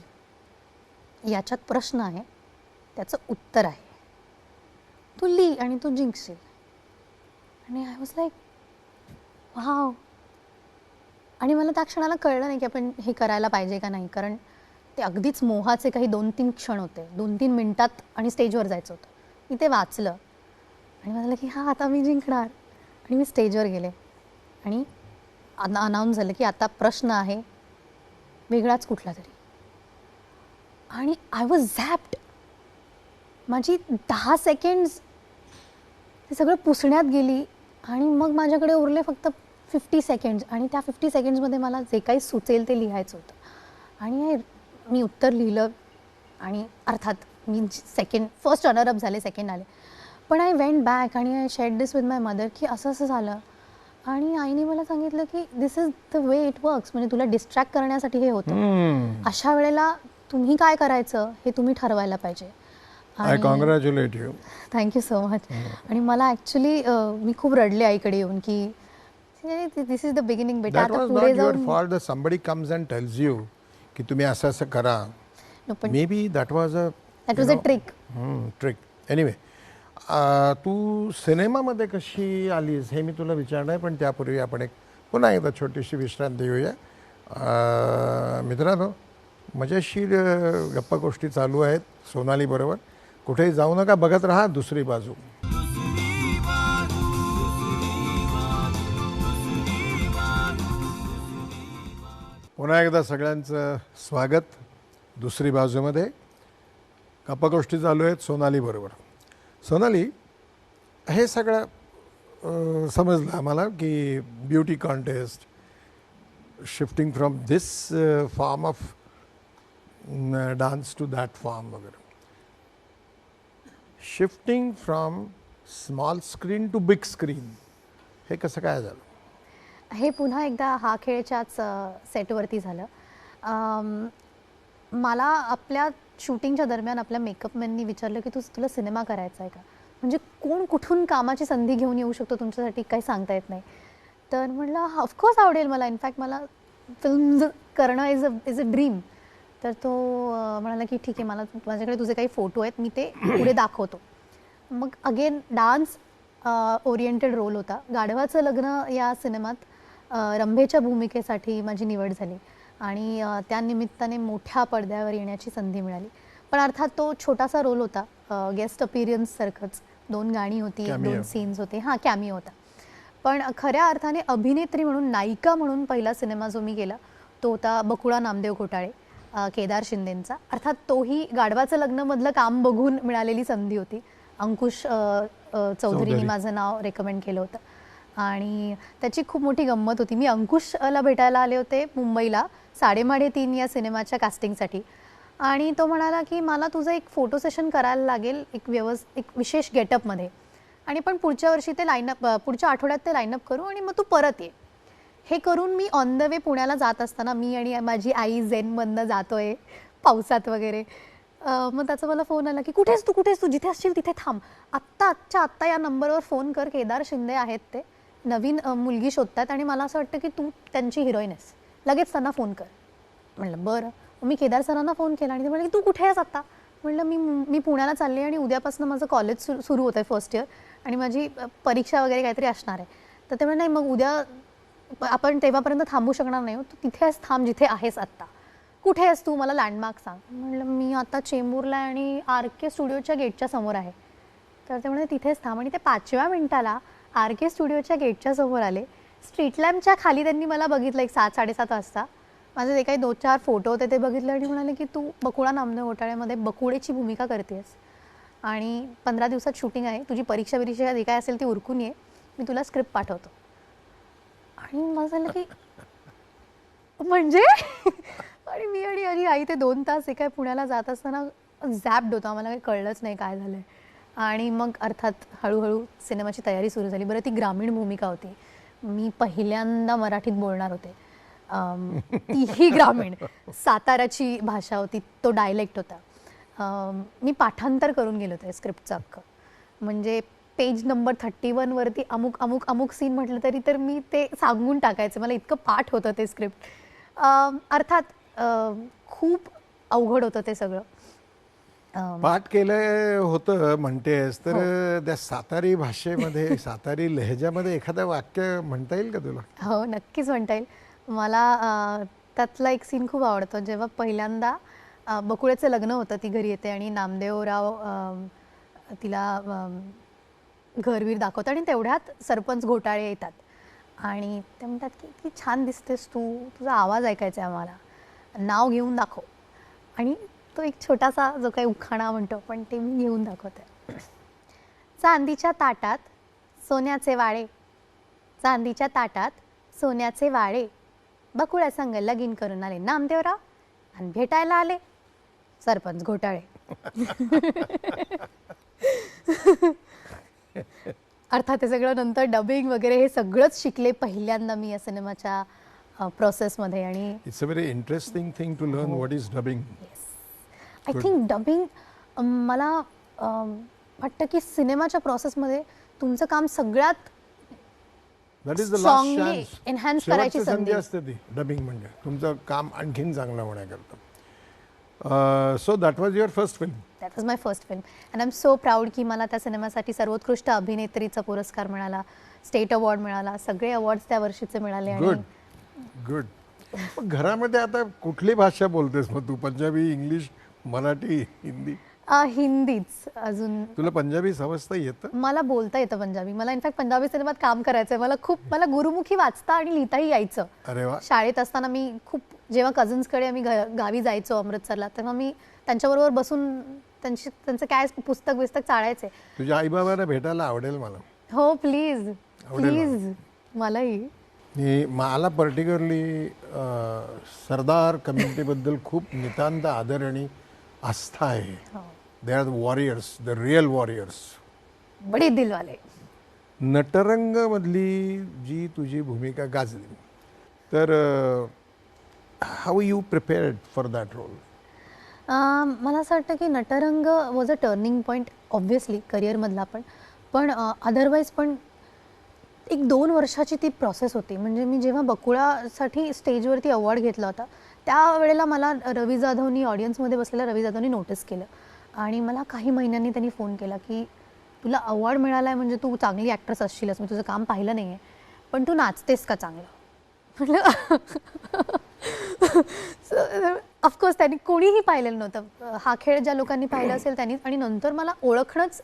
याच्यात प्रश्न आहे, त्याचं उत्तर आहे, तू लिही आणि तू जिंकशील. आणि आय वॉज लाईक वाव. आणि मला त्या क्षणाला कळलं नाही की आपण हे करायला पाहिजे का नाही, कारण ते अगदीच मोहाचे काही 2-3 क्षण होते. 2-3 मिनिटात आणि स्टेजवर जायचं होतं. मी ते वाचलं आणि म्हणाले की हां, आता मी जिंकणार. आणि मी स्टेजवर गेले आणि अनाऊन्स झालं की आता प्रश्न आहे वेगळाच कुठला तरी. आणि आय वॉज झॅप्ड. माझी 10 सेकंड्स ते सगळं पुसण्यात गेली आणि मग माझ्याकडे उरले फक्त 50 सेकंड्स. आणि त्या 50 सेकंड्समध्ये मला जे काही सुचेल ते लिहायचं होतं. आणि मी उत्तर लिहिलं आणि अर्थात मी फर्स्ट रनरअप झाले, सेकंड आले. पण आय वेंट बॅक आणि I shared this with my mother की असं असं झालं. आणि आईने मला सांगितलं की this is the way it works. म्हणजे तुला डिस्ट्रॅक्ट करण्यासाठी हे होतं. अशा वेळेला तुम्ही काय करायचं हे तुम्ही ठरवायला पाहिजे. I congratulate you. Thank you so much. आणि मला ॲक्च्युली मी खूप रडले आईकडे येऊन की दिस इज द बिगिनिंग बेटा. That was not your fault the somebody comes and tells you की तुम्ही असं असं करा. Maybe that was a trick. Anyway, तू सिनेमामध्ये कशी आलीस हे मी तुला विचारणार आहे, पण त्यापूर्वी आपण पुन्हा एकदा छोटीशी विश्रांती घेऊया. मित्रांनो, मजेशीर गप्पा गोष्टी चालू आहेत सोनाली बरोबर. कुठेही जाऊ नका, बघत राहा दुसरी बाजू. पुन्हा एकदा सगळ्यांचं स्वागत दुसरी बाजूमध्ये. गप्पागोष्टी चालू आहेत सोनाली बरोबर. सोनाली, हे सगळं समजलं आम्हाला की beauty contest, shifting from this form of dance to that form वगैरे, shifting from small screen to big screen, हे कसं काय झालं? हे पुन्हा एकदा हा खेळच्याच सेटवरती झालं. मला आपल्या शूटिंगच्या दरम्यान आपल्या मेकअपमॅननी विचारलं की तुला सिनेमा करायचा आहे का, म्हणजे कोण कुठून कामाची संधी घेऊन येऊ शकतो तुमच्यासाठी काही सांगता येत नाही. तर म्हटलं ऑफकोर्स आवडेल मला, इनफॅक्ट मला फिल्म करणं इज अ ड्रीम. तर तो म्हणाला की ठीक आहे, मला माझ्याकडे तुझे काही फोटो आहेत, मी ते पुढे दाखवतो. मग अगेन डान्स ओरिएंटेड रोल होता. गाढवाचं लग्न या सिनेमात रंभेच्या भूमिकेसाठी माझी निवड झाली आणि त्या निमित्ताने मोठ्या पडद्यावर येण्याची संधी मिळाली. पण अर्थात तो छोटासा रोल होता, गेस्ट अपीरियन्ससारखंच. 2 गाणी होती, 2 सीन्स होते, हां कॅमिओ होता. पण खऱ्या अर्थाने अभिनेत्री म्हणून, नायिका म्हणून पहिला सिनेमा जो मी केला तो होता बकुळा नामदेव घोटाळे, केदार शिंदेंचा. अर्थात तोही गाढवाचं लग्नमधलं काम बघून मिळालेली संधी होती. अंकुश चौधरीने माझं नाव रेकमेंड केलं होतं आणि त्याची खूप मोठी गंमत होती. मी अंकुशला भेटायला आले होते मुंबईला 3:30 या सिनेमाच्या कास्टिंगसाठी आणि तो म्हणाला की मला तुझं एक फोटो सेशन करायला लागेल एक विशेष गेटअपमध्ये, आणि पण पुढच्या वर्षी ते लाईनअप, पुढच्या आठवड्यात ते लाईनअप करू आणि मग तू परत ये. हे करून मी ऑन द वे पुण्याला जात असताना मी आणि माझी आई झेनमधनं जातोय पावसात वगैरे. मग त्याचा मला फोन आला की कुठेस तू जिथे असशील तिथे थांब, आत्ता या नंबरवर फोन कर, केदार शिंदे आहेत, ते नवीन मुलगी शोधतात आणि मला असं वाटतं की तू त्यांची हिरोईन आहेस, लगेच त्यांना फोन कर. म्हणलं बरं. मी केदार सरांना फोन केला आणि ते म्हणाले की तू कुठे आहेस आत्ता? म्हणलं मी पुण्याला चालले आणि उद्यापासून माझं कॉलेज सुरू होतं आहे, फर्स्ट इयर, आणि माझी परीक्षा वगैरे काहीतरी असणार आहे. तर ते म्हणाले नाही, मग उद्या आपण तेव्हापर्यंत थांबू शकणार नाही, तू तिथेच थांब जिथे आहेस आत्ता. कुठे आहेस तू, मला लँडमार्क सांग. म्हणलं मी आता चेंबूरला आणि RK स्टुडिओच्या गेटच्या समोर आहे. तर ते म्हणाले तिथेच थांब. आणि ते 5व्या मिनिटाला RK स्टुडिओच्या गेटच्या समोर आले. स्ट्रीट लॅम्पच्या खाली त्यांनी मला बघितलं एक 7-7:30 वाजता. माझे जे काही 2-4 फोटो होते ते बघितले आणि म्हणाले की तू बकुळा नामदेव घोटाळ्यामध्ये बकुळेची भूमिका करतेस आणि 15 दिवसात शूटिंग आहे, तुझी परीक्षा जे काय असेल ती उरकून ये, मी तुला स्क्रिप्ट पाठवतो. आणि मला झालं की म्हणजे आणि मी आणि माझी आई ते 2 तास जे काय पुण्याला जात असताना झॅप्ड होतो, आम्हाला काही कळलंच नाही काय झालं आहे. आणि मग अर्थात हळूहळू सिनेमाची तयारी सुरू झाली. बरं, ती ग्रामीण भूमिका होती, मी पहिल्यांदा मराठीत बोलणार होते, तीही ग्रामीण, साताराची भाषा होती, तो डायलेक्ट होता. मी पाठांतर करून गेलो होते स्क्रिप्टचं अख्खं, म्हणजे पेज नंबर 31 वरती अमुक सीन म्हटलं तरी तर मी ते सांगून टाकायचं, मला इतकं पाठ होतं ते स्क्रिप्ट. अर्थात खूप अवघड होतं ते सगळं. पाठ केलं होतं म्हणतेस तर त्या सातारी भाषेमध्ये, सातारी लहेजामध्ये एखादं वाक्य म्हणता येईल का तुला? हो, नक्कीच म्हणता येईल. मला त्यातला एक सीन खूप आवडतो, जेव्हा पहिल्यांदा बकुळेचं लग्न होतं, ती घरी येते आणि नामदेवराव तिला घरवीर दाखवतात आणि तेवढ्यात सरपंच घोटाळे येतात आणि ते म्हणतात की की छान दिसतेस तू, तुझा आवाज ऐकायचा आहे आम्हाला, नाव घेऊन दाखव. आणि तो एक छोटासा जो काही उखाणा म्हणतो पण ते मी घेऊन दाखवते. चांदीच्या ताटात सोन्याचे वाळे, चांदीच्या ताटात सोन्याचे वाळे, बकुळ्या संग लगीन करून आले नामदेवराव आणि भेटायला आले सरपंच घोटाळे. अर्थात हे सगळं नंतर डबिंग वगैरे हे सगळंच शिकले पहिल्यांदा मी या सिनेमाच्या प्रोसेसमध्ये. आणि it's a very interesting thing to learn what is dubbing. I think dubbing मला वाटतं की सिनेमाच्या प्रोसेसमध्ये तुमचं काम सगळ्यात स्ट्रॉंगली एनहान्स करायची संधी असते ती डबिंग, म्हणजे तुमचं काम आणखीन चांगलं होण्याकरता. So that was your first film. That was my first film and I am so proud की मला त्या सिनेमासाठी सर्वोत्कृष्ट अभिनेत्रीचा पुरस्कार मिळाला, स्टेट अवॉर्ड मिळाला, सगळे अवॉर्ड्स त्या वर्षीचे मिळाले. Good good. घरामध्ये आता कुठली भाषा बोलतेस मग तू? पंजाबी, इंग्लिश, मराठी, हिंदी? हिंदीच अजून. तुला पंजाबी समजता येतं? मला बोलता येतं पंजाबी. मला इनफॅक्ट पंजाबी सिनेमात काम करायचंय. मला गुरुमुखी वाचता आणि लिहिताही यायचं. अरे वा. शाळेत असताना मी खूप, जेव्हा कझन्सकडे आम्ही गावी जायचो अमृतसरला, तेव्हा मी त्यांच्याबरोबर बसून त्यांचं काय पुस्तक चाळायचे. तुझ्या आईबाबांना भेटायला आवडेल मला. हो प्लीज प्लीज. मलाही. मला पर्टिक्युलरली सरदार कम्युनिटीबद्दल खूप नितांत आदर आणि आस्था आहे. They are the warriors, the real warriors. बडे दिलवाले. नटरंगमधली जी तुझी भूमिका गाजली, तर how you prepared for that role? मला असं वाटतं की Natarang was a turning point obviously करिअरमधला पण अदरवाईज पण 1-2 वर्षाची ती प्रोसेस होती. म्हणजे मी जेव्हा बकुळासाठी स्टेजवरती अवॉर्ड घेतला होता, त्यावेळेला मला रवी जाधवनी, ऑडियन्समध्ये बसलेल्या रवी जाधवनी नोटीस केलं आणि मला काही महिन्यांनी त्यांनी फोन केला की तुला अवॉर्ड मिळाला आहे म्हणजे तू चांगली ॲक्ट्रेस असशीलच, मी तुझं काम पाहिलं नाही आहे, पण तू नाचतेस का चांगलं? म्हटलं ऑफकोर्स त्यांनी कोणीही पाहिलेलं नव्हतं. हा खेळ ज्या लोकांनी पाहिलं असेल त्यांनी. आणि नंतर मला ओळखणंच,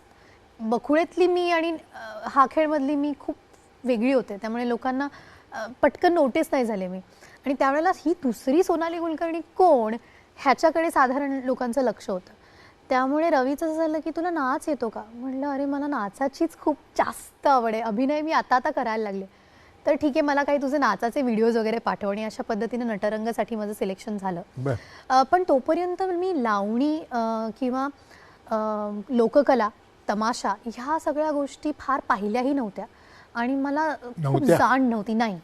बकुळेतली मी आणि हा खेळमधली मी खूप वेगळी होते, त्यामुळे लोकांना पटकन नोटीस नाही झाले मी. आणि त्यावेळेला ही दुसरी सोनाली कुलकर्णी कोण, ह्याच्याकडे साधारण लोकांचं लक्ष होतं. त्यामुळे रवीचं असं झालं की तुला नाच येतो का? म्हटलं अरे मला नाचाचीच खूप जास्त आवड आहे, अभिनय मी आता करायला लागले. तर ठीक आहे, मला काही तुझे नाचाचे व्हिडिओज वगैरे पाठव. आणि अशा पद्धतीने नटरंगासाठी माझं सिलेक्शन झालं. पण तोपर्यंत मी लावणी किंवा लोककला, तमाशा ह्या सगळ्या गोष्टी फार पाहिल्याही नव्हत्या आणि मला खूप जाण नव्हती. नाही,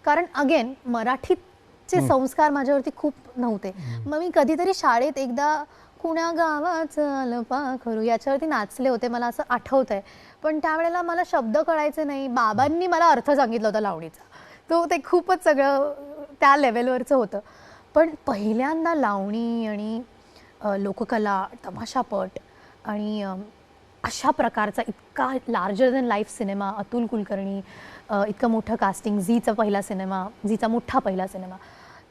कारण अगेन मराठीचे संस्कार माझ्यावरती खूप नव्हते. मग मी कधीतरी शाळेत एकदा कुण्या गावाचं पाखरू याच्यावरती नाचले होते, मला असं आठवत आहे. पण त्यावेळेला मला शब्द कळायचे नाही. बाबांनी मला अर्थ सांगितला होता लावणीचा, तो ते खूपच सगळं त्या लेवलवरचं होतं. पण पहिल्यांदा लावणी आणि लोककला, तमाशापट आणि अशा प्रकारचा इतका larger than life cinema, Atul Kulkarni, इतकं मोठं कास्टिंग, झीचा मोठा पहिला सिनेमा,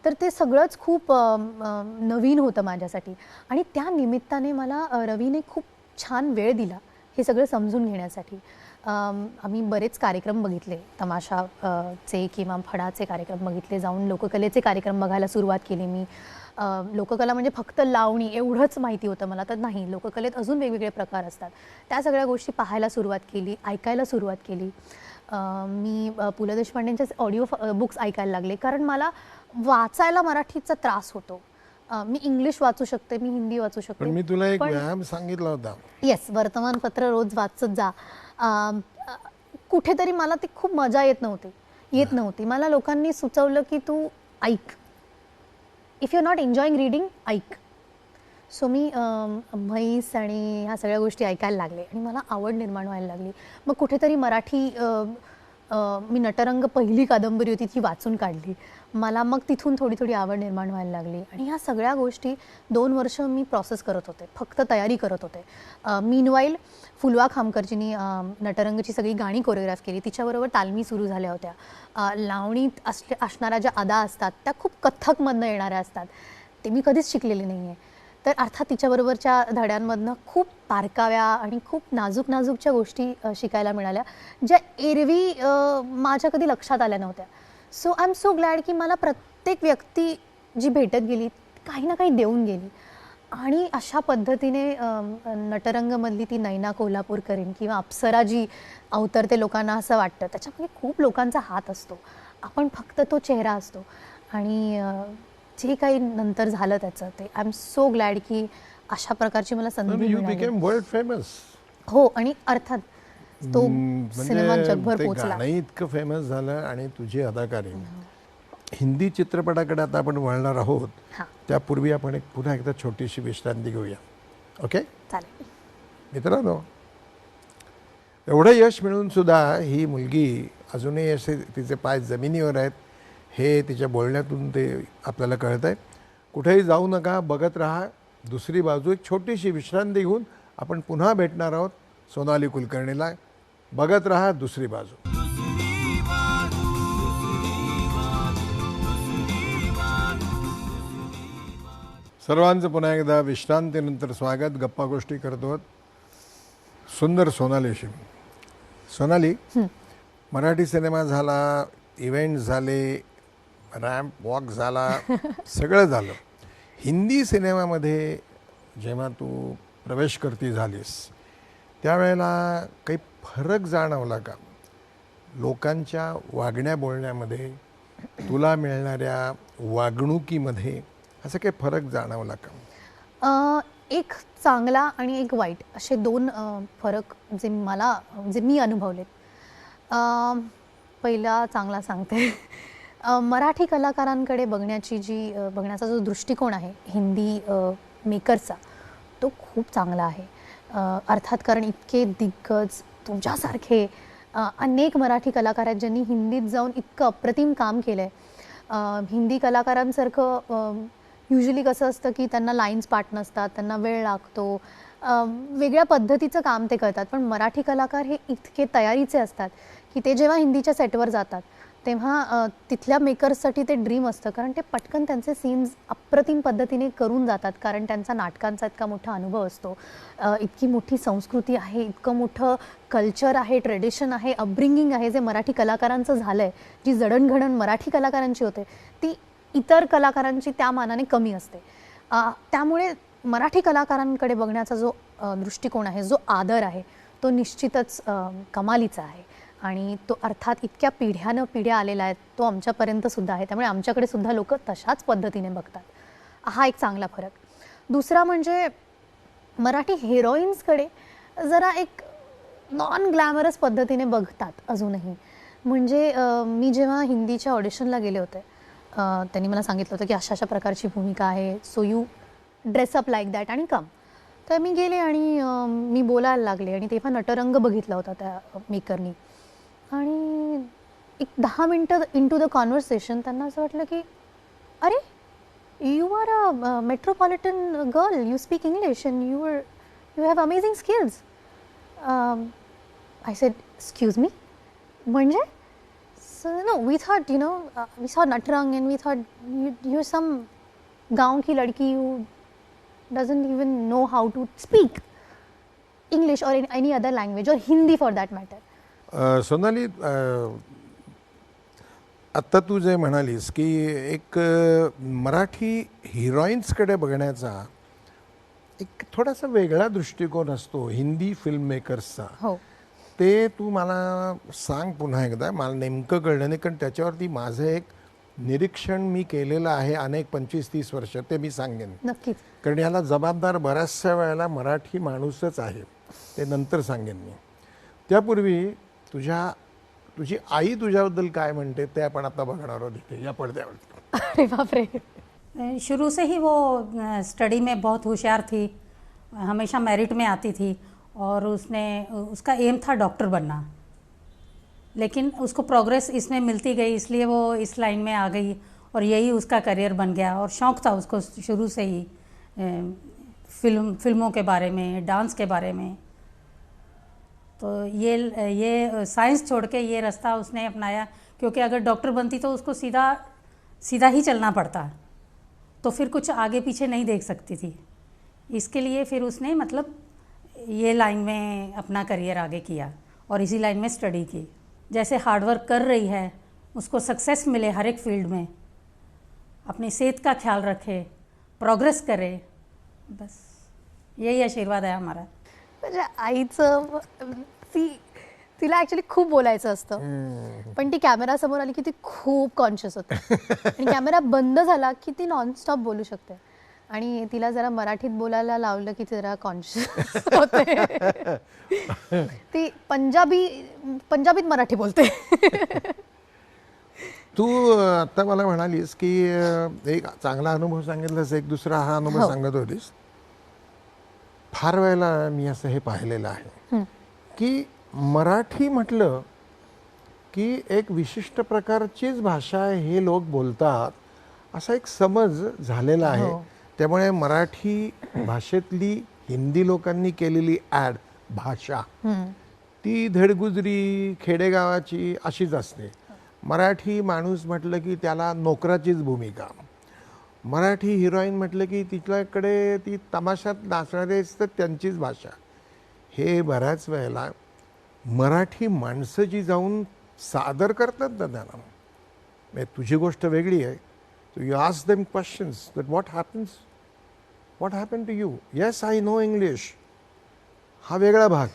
तर ते सगळंच खूप नवीन होतं माझ्यासाठी. आणि त्या निमित्ताने मला रवीने खूप छान वेळ दिला हे सगळं समजून घेण्यासाठी. आम्ही बरेच कार्यक्रम बघितले, तमाशाचे किंवा फडाचे कार्यक्रम बघितले, जाऊन लोककलेचे कार्यक्रम बघायला सुरुवात केली मी. लोककला म्हणजे फक्त लावणी एवढंच माहिती होतं मला, तर नाही, लोककलेत अजून वेगवेगळे प्रकार असतात. त्या सगळ्या गोष्टी पाहायला सुरुवात केली, ऐकायला सुरुवात केली. मी पु ल देशपांडेंचे ऑडिओ बुक्स ऐकायला लागले, कारण मला वाचायला मराठीचा त्रास होतो. मी इंग्लिश वाचू शकते, मी हिंदी वाचू शकते. पण मी तुला एक व्यायाम सांगितला होता. येस, वर्तमानपत्र रोज वाचत जा. कुठेतरी मला ती खूप मजा येत नव्हती. मला लोकांनी सुचवलं की तू ऐक, if you are not enjoying reading, ऐक. सो मी म्हैस आणि ह्या सगळ्या गोष्टी ऐकायला लागले आणि मला आवड निर्माण व्हायला लागली. मग कुठेतरी मराठी, मी नटरंग पहिली कादंबरी होती ती वाचून काढली. मला मग तिथून थोडी आवड निर्माण व्हायला लागली. आणि ह्या सगळ्या गोष्टी 2 वर्ष मी प्रोसेस करत होते, फक्त तयारी करत होते. मीनवाईल फुलवा खामकरजींनी नटरंगची सगळी गाणी कोरिओग्राफ केली, तिच्याबरोबर तालमी सुरू झाल्या होत्या. लावणीत असणाऱ्या ज्या अदा असतात त्या खूप कथ्थकमधनं येणाऱ्या असतात, ते मी कधीच शिकलेली नाही आहे. तर अर्थात तिच्याबरोबरच्या धड्यांमधनं खूप बारकाव्या आणि खूप नाजूकच्या गोष्टी शिकायला मिळाल्या, ज्या एरवी माझ्या कधी लक्षात आल्या नव्हत्या. So I am so glad की मला प्रत्येक व्यक्ती जी भेटत गेली काही ना काही देऊन गेली. आणि अशा पद्धतीने नटरंगमधली ती नैना कोल्हापूरकरीण किंवा अप्सरा जी अवतरते, लोकांना असं वाटतं त्याच्यामध्ये खूप लोकांचा हात असतो, आपण फक्त तो चेहरा असतो. आणि जे काही नंतर झालं त्याचं, ते आय एम सो ग्लॅड की अशा प्रकारची मला संधी मिळाली. World famous. हो, आणि अर्थात तो सिनेमा जगभर पोहोचला. गाणं इतकं फेमस झालं आणि तुझी अदाकारी. हिंदी चित्रपटाकडे आता आपण वळणार आहोत, त्यापूर्वी आपण पुन्हा एकदा छोटीशी विश्रांती घेऊया. ओके, चालेल. मित्रांनो, एवढं यश मिळून सुद्धा ही मुलगी अजूनही असे तिचे पाय जमिनीवर आहेत हे तिच्या बोलण्यातून ते आपल्याला कळत आहे. कुठेही जाऊ नका, बघत राहा दुसरी बाजू. एक छोटीशी विश्रांती घेऊन आपण पुन्हा भेटणार आहोत सोनाली कुलकर्णीला. बघत राहा दुसरी बाजू. सर्वांचं पुन्हा एकदा विश्रांतीनंतर स्वागत. गप्पा गोष्टी करतो सुंदर सोनालीशी. सोनाली, मराठी सिनेमा झाला, इव्हेंट झाले, रॅम्प वॉक झाला, सगळं झालं. हिंदी सिनेमामध्ये जेव्हा तू प्रवेश करती झालीस त्यावेळेला काही फरक जाणवला का लोकांच्या वागण्या बोलण्यामध्ये, तुला मिळणाऱ्या वागणुकीमध्ये? असं काही फरक जाणवला का? एक चांगला आणि एक वाईट असे दोन फरक जे मी अनुभवलेत. पहिला चांगला सांगते. मराठी कलाकारांकडे बघण्याचा जो दृष्टिकोन आहे हिंदी मेकर्सचा, तो खूप चांगला आहे. अर्थात कारण इतके दिग्गज तुमच्यासारखे अनेक मराठी कलाकार आहेत ज्यांनी हिंदीत जाऊन इतकं अप्रतिम काम केलं आहे. हिंदी कलाकारांसारखं युजली कसं असतं की त्यांना लाईन्स पाठ नसतात, त्यांना वेळ लागतो, वेगळ्या पद्धतीचं काम ते करतात. पण मराठी कलाकार हे इतके तयारीचे असतात की ते जेव्हा हिंदीच्या सेटवर जातात तेव्हा तिथल्या मेकर्ससाठी ते ड्रीम असतं, कारण ते पटकन त्यांचे सीन्स अप्रतिम पद्धतीने करून जातात, कारण त्यांचा नाटकांचा इतका मोठा अनुभव असतो, इतकी मोठी संस्कृती आहे, इतकं मोठं कल्चर आहे, ट्रेडिशन आहे, अपब्रिंगिंग आहे जे मराठी कलाकारांचं झालं आहे. जी जडणघडण मराठी कलाकारांची होते ती इतर कलाकारांची त्या मानाने कमी असते. त्यामुळे मराठी कलाकारांकडे बघण्याचा जो दृष्टिकोन आहे, जो आदर आहे, तो निश्चितच कमालीचा आहे. आणि तो अर्थात इतक्या पिढ्या आलेला आहे, तो आमच्यापर्यंत सुद्धा आहे. त्यामुळे आमच्याकडे सुद्धा लोक तशाच पद्धतीने बघतात. हा एक चांगला फरक. दुसरा म्हणजे मराठी हिरोईन्सकडे जरा एक नॉन ग्लॅमरस पद्धतीने बघतात अजूनही. म्हणजे मी जेव्हा हिंदीच्या ऑडिशनला गेले होते, त्यांनी मला सांगितलं होतं की अशा अशा प्रकारची भूमिका आहे, so you dress up like that आणि कम. तर मी गेले आणि मी बोलायला लागले आणि तेव्हा नटरंग बघितला होता त्या मेकरनी. आणि एक 10 मिनटं इंटू द कॉन्व्हर्सेशन त्यांना असं वाटलं की अरे, you are a metropolitan girl, you speak English and you have amazing skills. I said excuse me, म्हणजे no, we thought, we saw Natarang and we thought you're some gaon ki ladki who doesn't even know how to speak English or any other language or Hindi for that matter. Sonali, आत्ता तू जे म्हणालीस की एक मराठी हिरोईन्सकडे बघण्याचा एक थोडासा वेगळा दृष्टिकोन असतो हिंदी फिल्म मेकर्सचा. हो, ते तू मला सांग पुन्हा एकदा. मला नेमकं कळलं नाही, कारण त्याच्यावरती माझं एक निरीक्षण मी केलेलं आहे अनेक 25-30 वर्ष, ते मी सांगेन. नक्कीच. कारण याला जबाबदार बऱ्याचशा वेळेला मराठी माणूसच आहे, ते नंतर सांगेन मी. त्यापूर्वी तुझी आई तुझ्याबद्दल काय म्हणते ते आपण आता बघणार आहोत इथे या पडद्यावर. अरे बापरे. शुरू से ही वो स्टडी में बहुत होशियार थी, हमेशा मेरिट में आती थी और उसका एम था डॉक्टर बनना, लेकिन उसको प्रोग्रेस इसमें मिलती गई इसलिए वो इस लाइन में आ गई और यही उसका करियर बन गया. और शौक़ था उसको शुरू से ही फिल्मों के बारे में, डांस के बारे में. तो ये साइंस छोड़ के ये रास्ता उसने अपनाया, क्योंकि अगर डॉक्टर बनती तो उसको सीधा ही चलना पड़ता, तो फिर कुछ आगे पीछे नहीं देख सकती थी. इसके लिए फिर उसने मतलब ये लाइन में अपना करियर आगे किया और इसी लाइन में स्टडी की. जैसे हार्डवर्क कर रही है, उसको सक्सेस मिले हर एक फील्ड में, अपनी सेहत का ख्याल रखे, प्रोग्रेस करे, बस यही आशीर्वाद आहे हमारा. म्हणजे आईचं तिला ॲक्च्युली खूप बोलायचं असतं, पण ती कॅमेरासमोर आली की ती खूप कॉन्शियस होते आणि कॅमेरा बंद झाला की ती नॉनस्टॉप बोलू शकते. आणि तिला जरा मराठीत बोलायला लावलं की ती जरा कॉन्शियस होते. ती पंजाबीत मराठी बोलते. तू आता मला म्हणालीस की एक चांगला अनुभव सांगितलास, एक दुसरा हा अनुभव सांगत होतीस. फार वेळेला मी असं हे पाहिलेलं आहे की मराठी म्हटलं की एक विशिष्ट प्रकारचीच भाषा हे लोक बोलतात असा एक समज झालेला आहे. त्यामुळे मराठी भाषेतली हिंदी लोकांनी केलेली ॲड भाषा ती धडगुजरी खेडेगावाची अशीच असते. मराठी माणूस म्हटलं की त्याला नोकराचीच भूमिका. मराठी हिरोईन म्हटलं की तिच्याकडे ती तमाशात नाचणारे असतात त्यांचीच भाषा. हे बऱ्याच वेळेला मराठी माणसं जी जाऊन सादर करतात ना त्यांना, म्हणजे तुझी गोष्ट वेगळी आहे. So you ask them questions that what happen to you. Yes I know English, हा वेगळा भाग.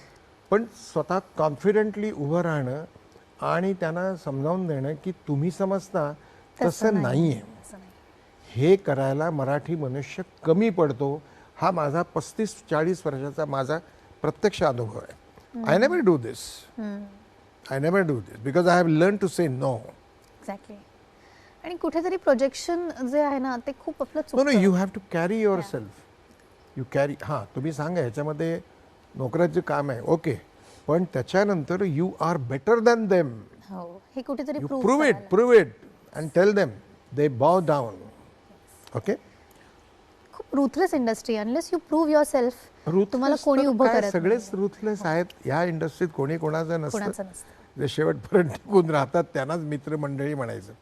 पण स्वतः कॉन्फिडेंटली उभं राहणं आणि त्यांना समजावून देणं की तुम्ही समजता तसं नाही आहे, असं नाही. हे करायला मराठी मनुष्य कमी पडतो. हा माझा 35-40 वर्षाचा माझा प्रत्यक्ष अनुभव आहे. I never do this because I have learn to say no. Exactly. आणि कुठेतरी प्रोजेक्शन जे आहे ना ते खूप आपलं नो नो, चुकतं. You have to carry your self. You carry. हां, तुम्ही सांगा ह्याच्यामध्ये नोकराचं काम आहे, ओके, पण त्याच्यानंतर you are better than them. हो, हे कुठेतरी You prove prove it and tell them. They bow down. Okay? खूप ruthless industry. Unless you prove your self, तुम्हाला Ruthless कोणी तर उभं काय, करत सगळेच रुथलेस आहेत या इंडस्ट्रीत. कोणी कोणाचं नसतं. कोणाचं नसतं. जे शेवटपर्यंत टिकून राहतात त्यांनाच मित्रमंडळी म्हणायचं.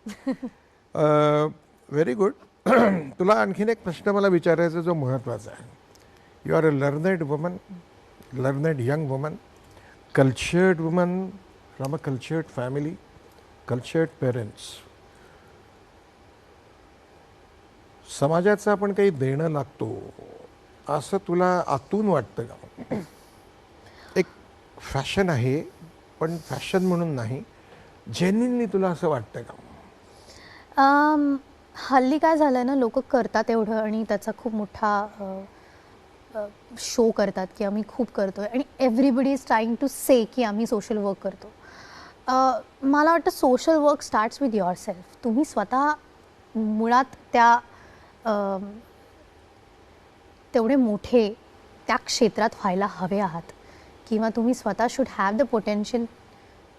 Very good. तुला आणखीन एक प्रश्न मला विचारायचा जो महत्त्वाचा आहे. You are a learned woman, learned young woman, cultured woman from a cultured family, cultured parents. समाजाचं आपण काही देणं लागतो असं तुला आतून वाटतं का? एक फॅशन आहे, पण फॅशन म्हणून नाही, जेन्युइनली तुला असं वाटतं का? हल्ली काय झालंय ना, लोक करतात एवढं आणि त्याचा खूप मोठा शो करतात की आम्ही खूप करतोय आणि एव्हरीबडी इज ट्राईंग टू से की आम्ही सोशल वर्क करतो. मला वाटतं social work starts with your self. तुम्ही स्वतः मुळात त्या तेवढे मोठे त्या क्षेत्रात व्हायला हवे आहात, किंवा तुम्ही स्वतः should have the potential.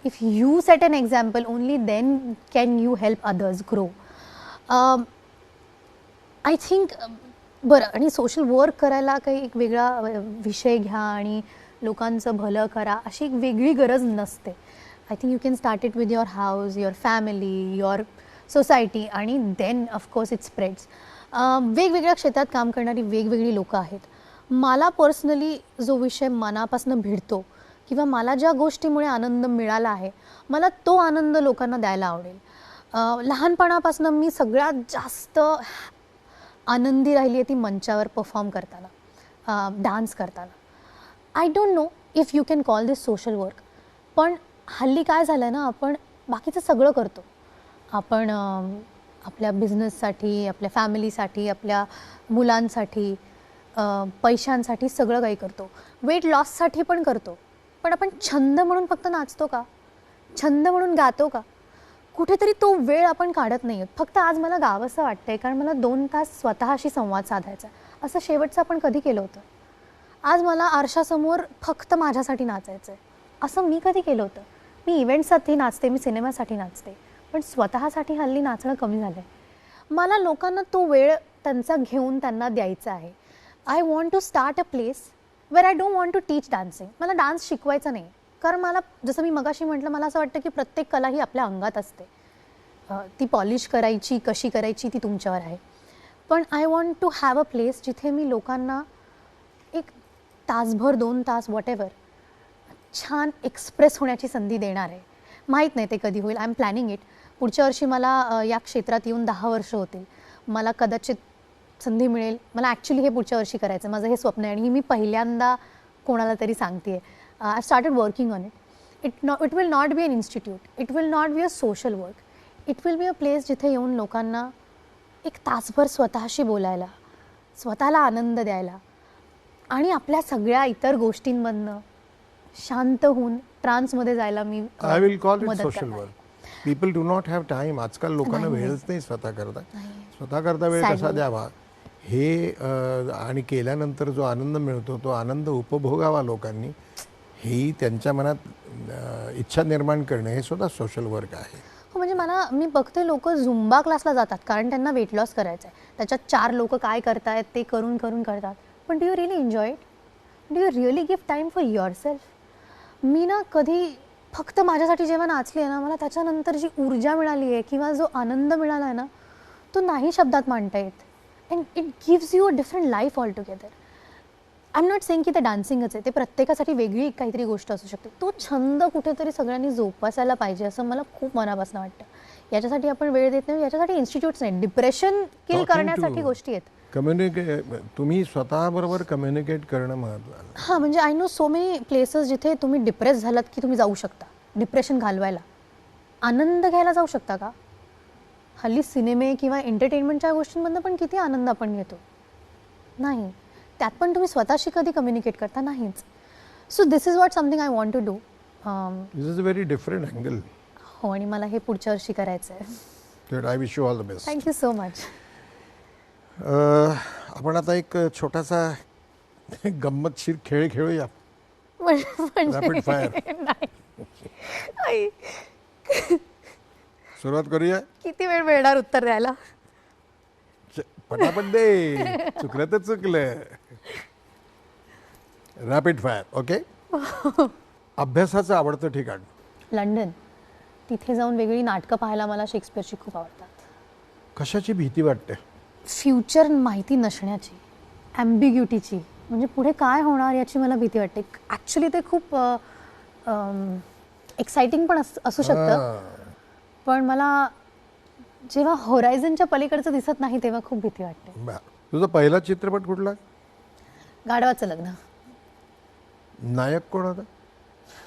If you set an example only then can you help others grow. I think बरं. आणि सोशल वर्क करायला काही एक वेगळा विषय घ्या आणि लोकांचं भलं करा अशी एक वेगळी गरज नसते. I think you can start it with your house, your family, your society, आणि देन ऑफकोर्स इट स्प्रेड्स. वेगवेगळ्या क्षेत्रात काम करणारी वेगवेगळी लोकं आहेत. मला पर्सनली जो विषय मनापासून भिडतो किंवा मला ज्या गोष्टीमुळे आनंद मिळाला आहे, मला तो आनंद लोकांना द्यायला आवडेल. लहानपणापासून मी सगळ्यात जास्त आनंदी राहिली आहे ती मंचावर परफॉर्म करताना, डान्स करताना. I don't know if you can call this social work. पण हल्ली काय झालं आहे ना, आपण बाकीचं सगळं करतो. आपण आपल्या बिझनेससाठी, आपल्या फॅमिलीसाठी, आपल्या मुलांसाठी, पैशांसाठी सगळं काही करतो. वेट लॉससाठी पण करतो. पण आपण छंद म्हणून फक्त नाचतो का? छंद म्हणून गातो का? कुठेतरी तो वेळ आपण काढत नाही आहोत. फक्त आज मला गावंसं वाटतं आहे कारण मला 2 तास स्वतःशी संवाद साधायचा आहे, असं शेवटचं आपण कधी केलं होतं? आज मला आरशासमोर फक्त माझ्यासाठी नाचायचं आहे, असं मी कधी केलं होतं? मी इव्हेंटसाठी नाचते, मी सिनेमासाठी नाचते, पण स्वतःसाठी हल्ली नाचणं कमी झालं आहे. मला लोकांना तो वेळ त्यांचा घेऊन त्यांना द्यायचा आहे. I want to start a place where I don't want to teach dancing. मला डान्स शिकवायचा नाही, कारण मला, जसं मी मगाशी म्हटलं, मला असं वाटतं की प्रत्येक कला ही आपल्या अंगात असते. ती पॉलिश करायची, कशी करायची ती तुमच्यावर आहे. पण I want to have a place जिथे मी लोकांना एक तासभर, 2 तास, वॉट एव्हर, छान एक्सप्रेस होण्याची संधी देणार आहे. माहीत नाही ते कधी होईल. I am planning it. पुढच्या वर्षी मला या क्षेत्रात येऊन 10 वर्ष होतील. मला कदाचित संधी मिळेल. मला ॲक्च्युली हे पुढच्या वर्षी करायचं, माझं हे स्वप्न आहे आणि मी पहिल्यांदा कोणाला तरी सांगते आहे. I started working on it. It will not be an institute, it will not be a social work, it will be a place जिथे येऊन लोकांना एक तासभर स्वतःशी बोलायला, स्वतःला आनंद द्यायला आणि आपल्या सगळ्या इतर गोष्टींमधनं शांत होऊन ट्रान्समध्ये जायला मी आय विल कॉल इट मदत सोशल करणार. Work. People do not have time. आजकाल लोकांना नाही. वेळच नाही स्वतः करता. स्वतः करता वेळ कसा Sadly. द्यावा हे, आणि केल्यानंतर जो आनंद मिळतो तो आनंद उपभोगावा लोकांनी, ही त्यांच्या मनात इच्छा निर्माण करणे हे सुद्धा सोशल वर्क आहे. हो, म्हणजे मी बघते लोक झुंबा क्लासला जातात कारण त्यांना वेट लॉस करायचं आहे. त्याच्यात 4 लोक काय करतायत ते करून करतात. पण do you really enjoy it? Do you really give time for yourself? मी ना कधी फक्त माझ्यासाठी जेव्हा नाचली आहे ना, मला त्याच्यानंतर जी ऊर्जा मिळाली आहे किंवा जो आनंद मिळाला आहे ना, तो नाही शब्दात मांडता येत. And it gives you a different life all together. I am not saying की ते डान्सिंगच आहे, ते प्रत्येकासाठी वेगळी काहीतरी गोष्ट असू शकते. तो छंद कुठेतरी सगळ्यांनी जोपासायला पाहिजे असं मला खूप मनापासून वाटतं. याच्यासाठी आपण वेळ देत नाही, याच्यासाठी इन्स्टिट्यूट्स नाहीत, डिप्रेशन किल करण्यासाठी गोष्टी आहेत. तुम्ही स्वतःबरोबर कम्युनिकेट करणं महत्त्वाचं. हां, म्हणजे I know so many places जिथे तुम्ही डिप्रेस झालात की तुम्ही जाऊ शकता डिप्रेशन घालवायला. आनंद घ्यायला जाऊ शकता का? हल्ली सिनेमे किंवा एंटरटेनमेंटच्या गोष्टींमधनं पण किती आनंद आपण घेतो. नाही, त्यात पण तुम्ही स्वतःशी कधी कम्युनिकेट करता नाहीच. So this is what something I want to do. This is a very different angle. हो, आणि मला हे पुढच्या वर्षी करायचं आहे. I wish you all the best. Thank you so much. आपण आता एक छोटासा गंमतशीर खेळ खेळूया. Rapid fire. आई, सुरुवात करूया. किती वेळ मिळणार उत्तर द्यायला? पटापट दे, चुकलं तर चुकलं. Rapid fire. ओके. अभ्यासाचं आवडतं ठिकाण? लंडन. तिथे जाऊन वेगळी नाटकं पाहायला मला शेक्सपियरची खूप आवडतात. कशाची भीती वाटते? फ्युचर माहिती नसण्याची, ॲम्बिग्युटीची, म्हणजे पुढे काय होणार याची मला भीती वाटते. ॲक्च्युली ते खूप एक्साइटिंग पण असू शकतं, पण मला जेव्हा होरायझनच्या पलीकडचं दिसत नाही तेव्हा खूप भीती वाटते. बरं. तुझा पहिला चित्रपट कुठला? गाढवाचं लग्न. नायक कोण होता?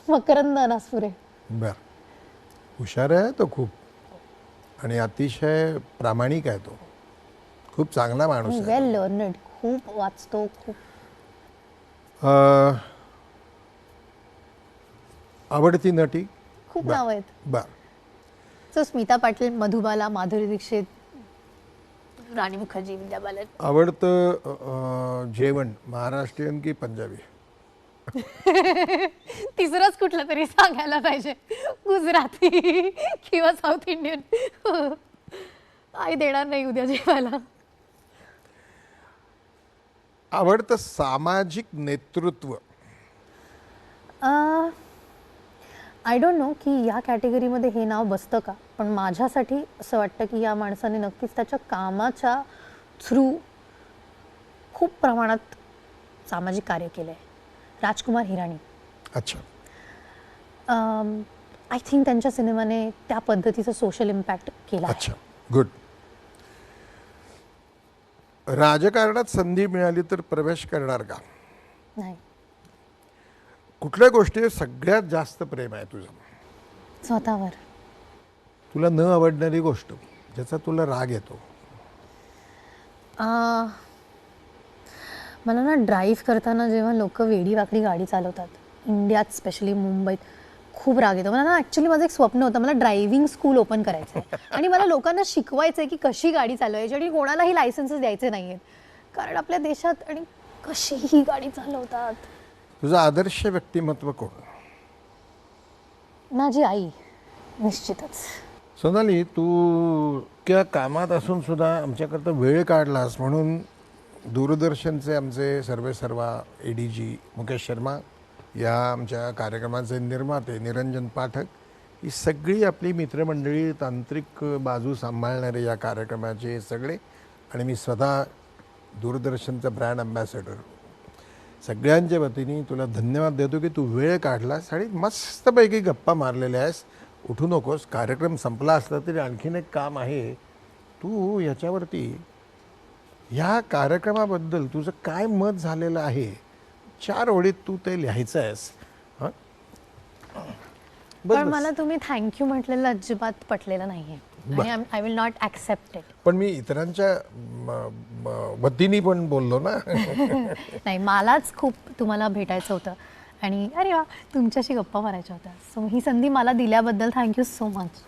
मकरंद अनासपुरे. बर. हुशार आहे तो खूप, आणि अतिशय प्रामाणिक आहे तो. खूप चांगला माणूस आहे. वेल लर्नड, खूप वाचतो, खूप. आवडती नटी? खूप नाव आहेत. बर. सो स्मिता पाटील, मधुबाला, माधुरी दीक्षित, राणी मुखर्जी, विद्या बालन. आवडतं जेवण महाराष्ट्रीयन की पंजाबी? तिसरंच कुठलं तरी सांगायला पाहिजे, गुजराती किंवा साऊथ इंडियन. आई देणार नाही उद्या जेवायला. आवडतं सामाजिक नेतृत्व? आय डोंट नो की या कॅटेगरीमध्ये हे नाव बसतं का, पण माझ्यासाठी असं वाटतं की या माणसाने नक्कीच त्याच्या कामाच्या थ्रू खूप प्रमाणात सामाजिक कार्य केलं आहे. राजकुमार हिराणी. अच्छा. आय थिंक त्यांच्या सिनेमाने त्या पद्धतीचं सोशल इम्पॅक्ट केला. अच्छा, गुड. राजकारणात संधी मिळाली तर प्रवेश करणार का? नाही. कुठल्या गोष्टीवर सगळ्यात जास्त प्रेम आहे तुझं? स्वतःवर. तुला न आवडणारी गोष्ट, ज्याचा तुला राग येतो? मला ना ड्राईव्ह करताना जेव्हा लोक वेडी वाकडी गाडी चालवतात, इंडियात स्पेशली मुंबईत, खूप राग येतो. मला ना ॲक्च्युली माझं एक स्वप्न होतं, मला ड्रायव्हिंग स्कूल ओपन करायचं आहे आणि मला लोकांना शिकवायचं आहे की कशी गाडी चालवायची, आणि कोणालाही लायसन्सेस द्यायचे नाही आहेत, कारण आपल्या देशात आणि कशीही गाडी चालवतात. तुझं आदर्श व्यक्तिमत्व कोण? माझी आई, निश्चितच. सोनाली, तू त्या कामात असून सुद्धा आमच्याकरता वेळ काढलास, म्हणून दूरदर्शनचे आमचे सर्वेसर्वा ADG मुकेश शर्मा, या आमच्या कार्यक्रमाचे निर्माते निरंजन पाठक, ही सगळी आपली मित्रमंडळी, तांत्रिक बाजू सांभाळणारे या कार्यक्रमाचे सगळे, आणि मी स्वतः दूरदर्शनचा ब्रँड अँबॅसेडर, सगळ्यांच्या वतीने तुला धन्यवाद देतो की तू वेळ काढलास आणि मस्तपैकी गप्पा मारलेल्या आहेस. उठू नकोस, कार्यक्रम संपला असला तरी आणखीन एक काम आहे. तू याच्यावरती, ह्या कार्यक्रमाबद्दल तुझं काय मत झालेलं आहे, 4 ओळीत तू ते लिहायचं आहेस. हां, पण मला तुम्ही थँक्यू म्हटलेलं अजिबात पटलेलं नाही आहे, आणि I will not accept it. पण मी इतरांच्या वतीने पण बोललो ना. नाही, मलाच खूप तुम्हाला भेटायचं होतं, आणि अरे वा, तुमच्याशी गप्पा मारायच्या होत्या. सो ही संधी मला दिल्याबद्दल थँक्यू सो मच.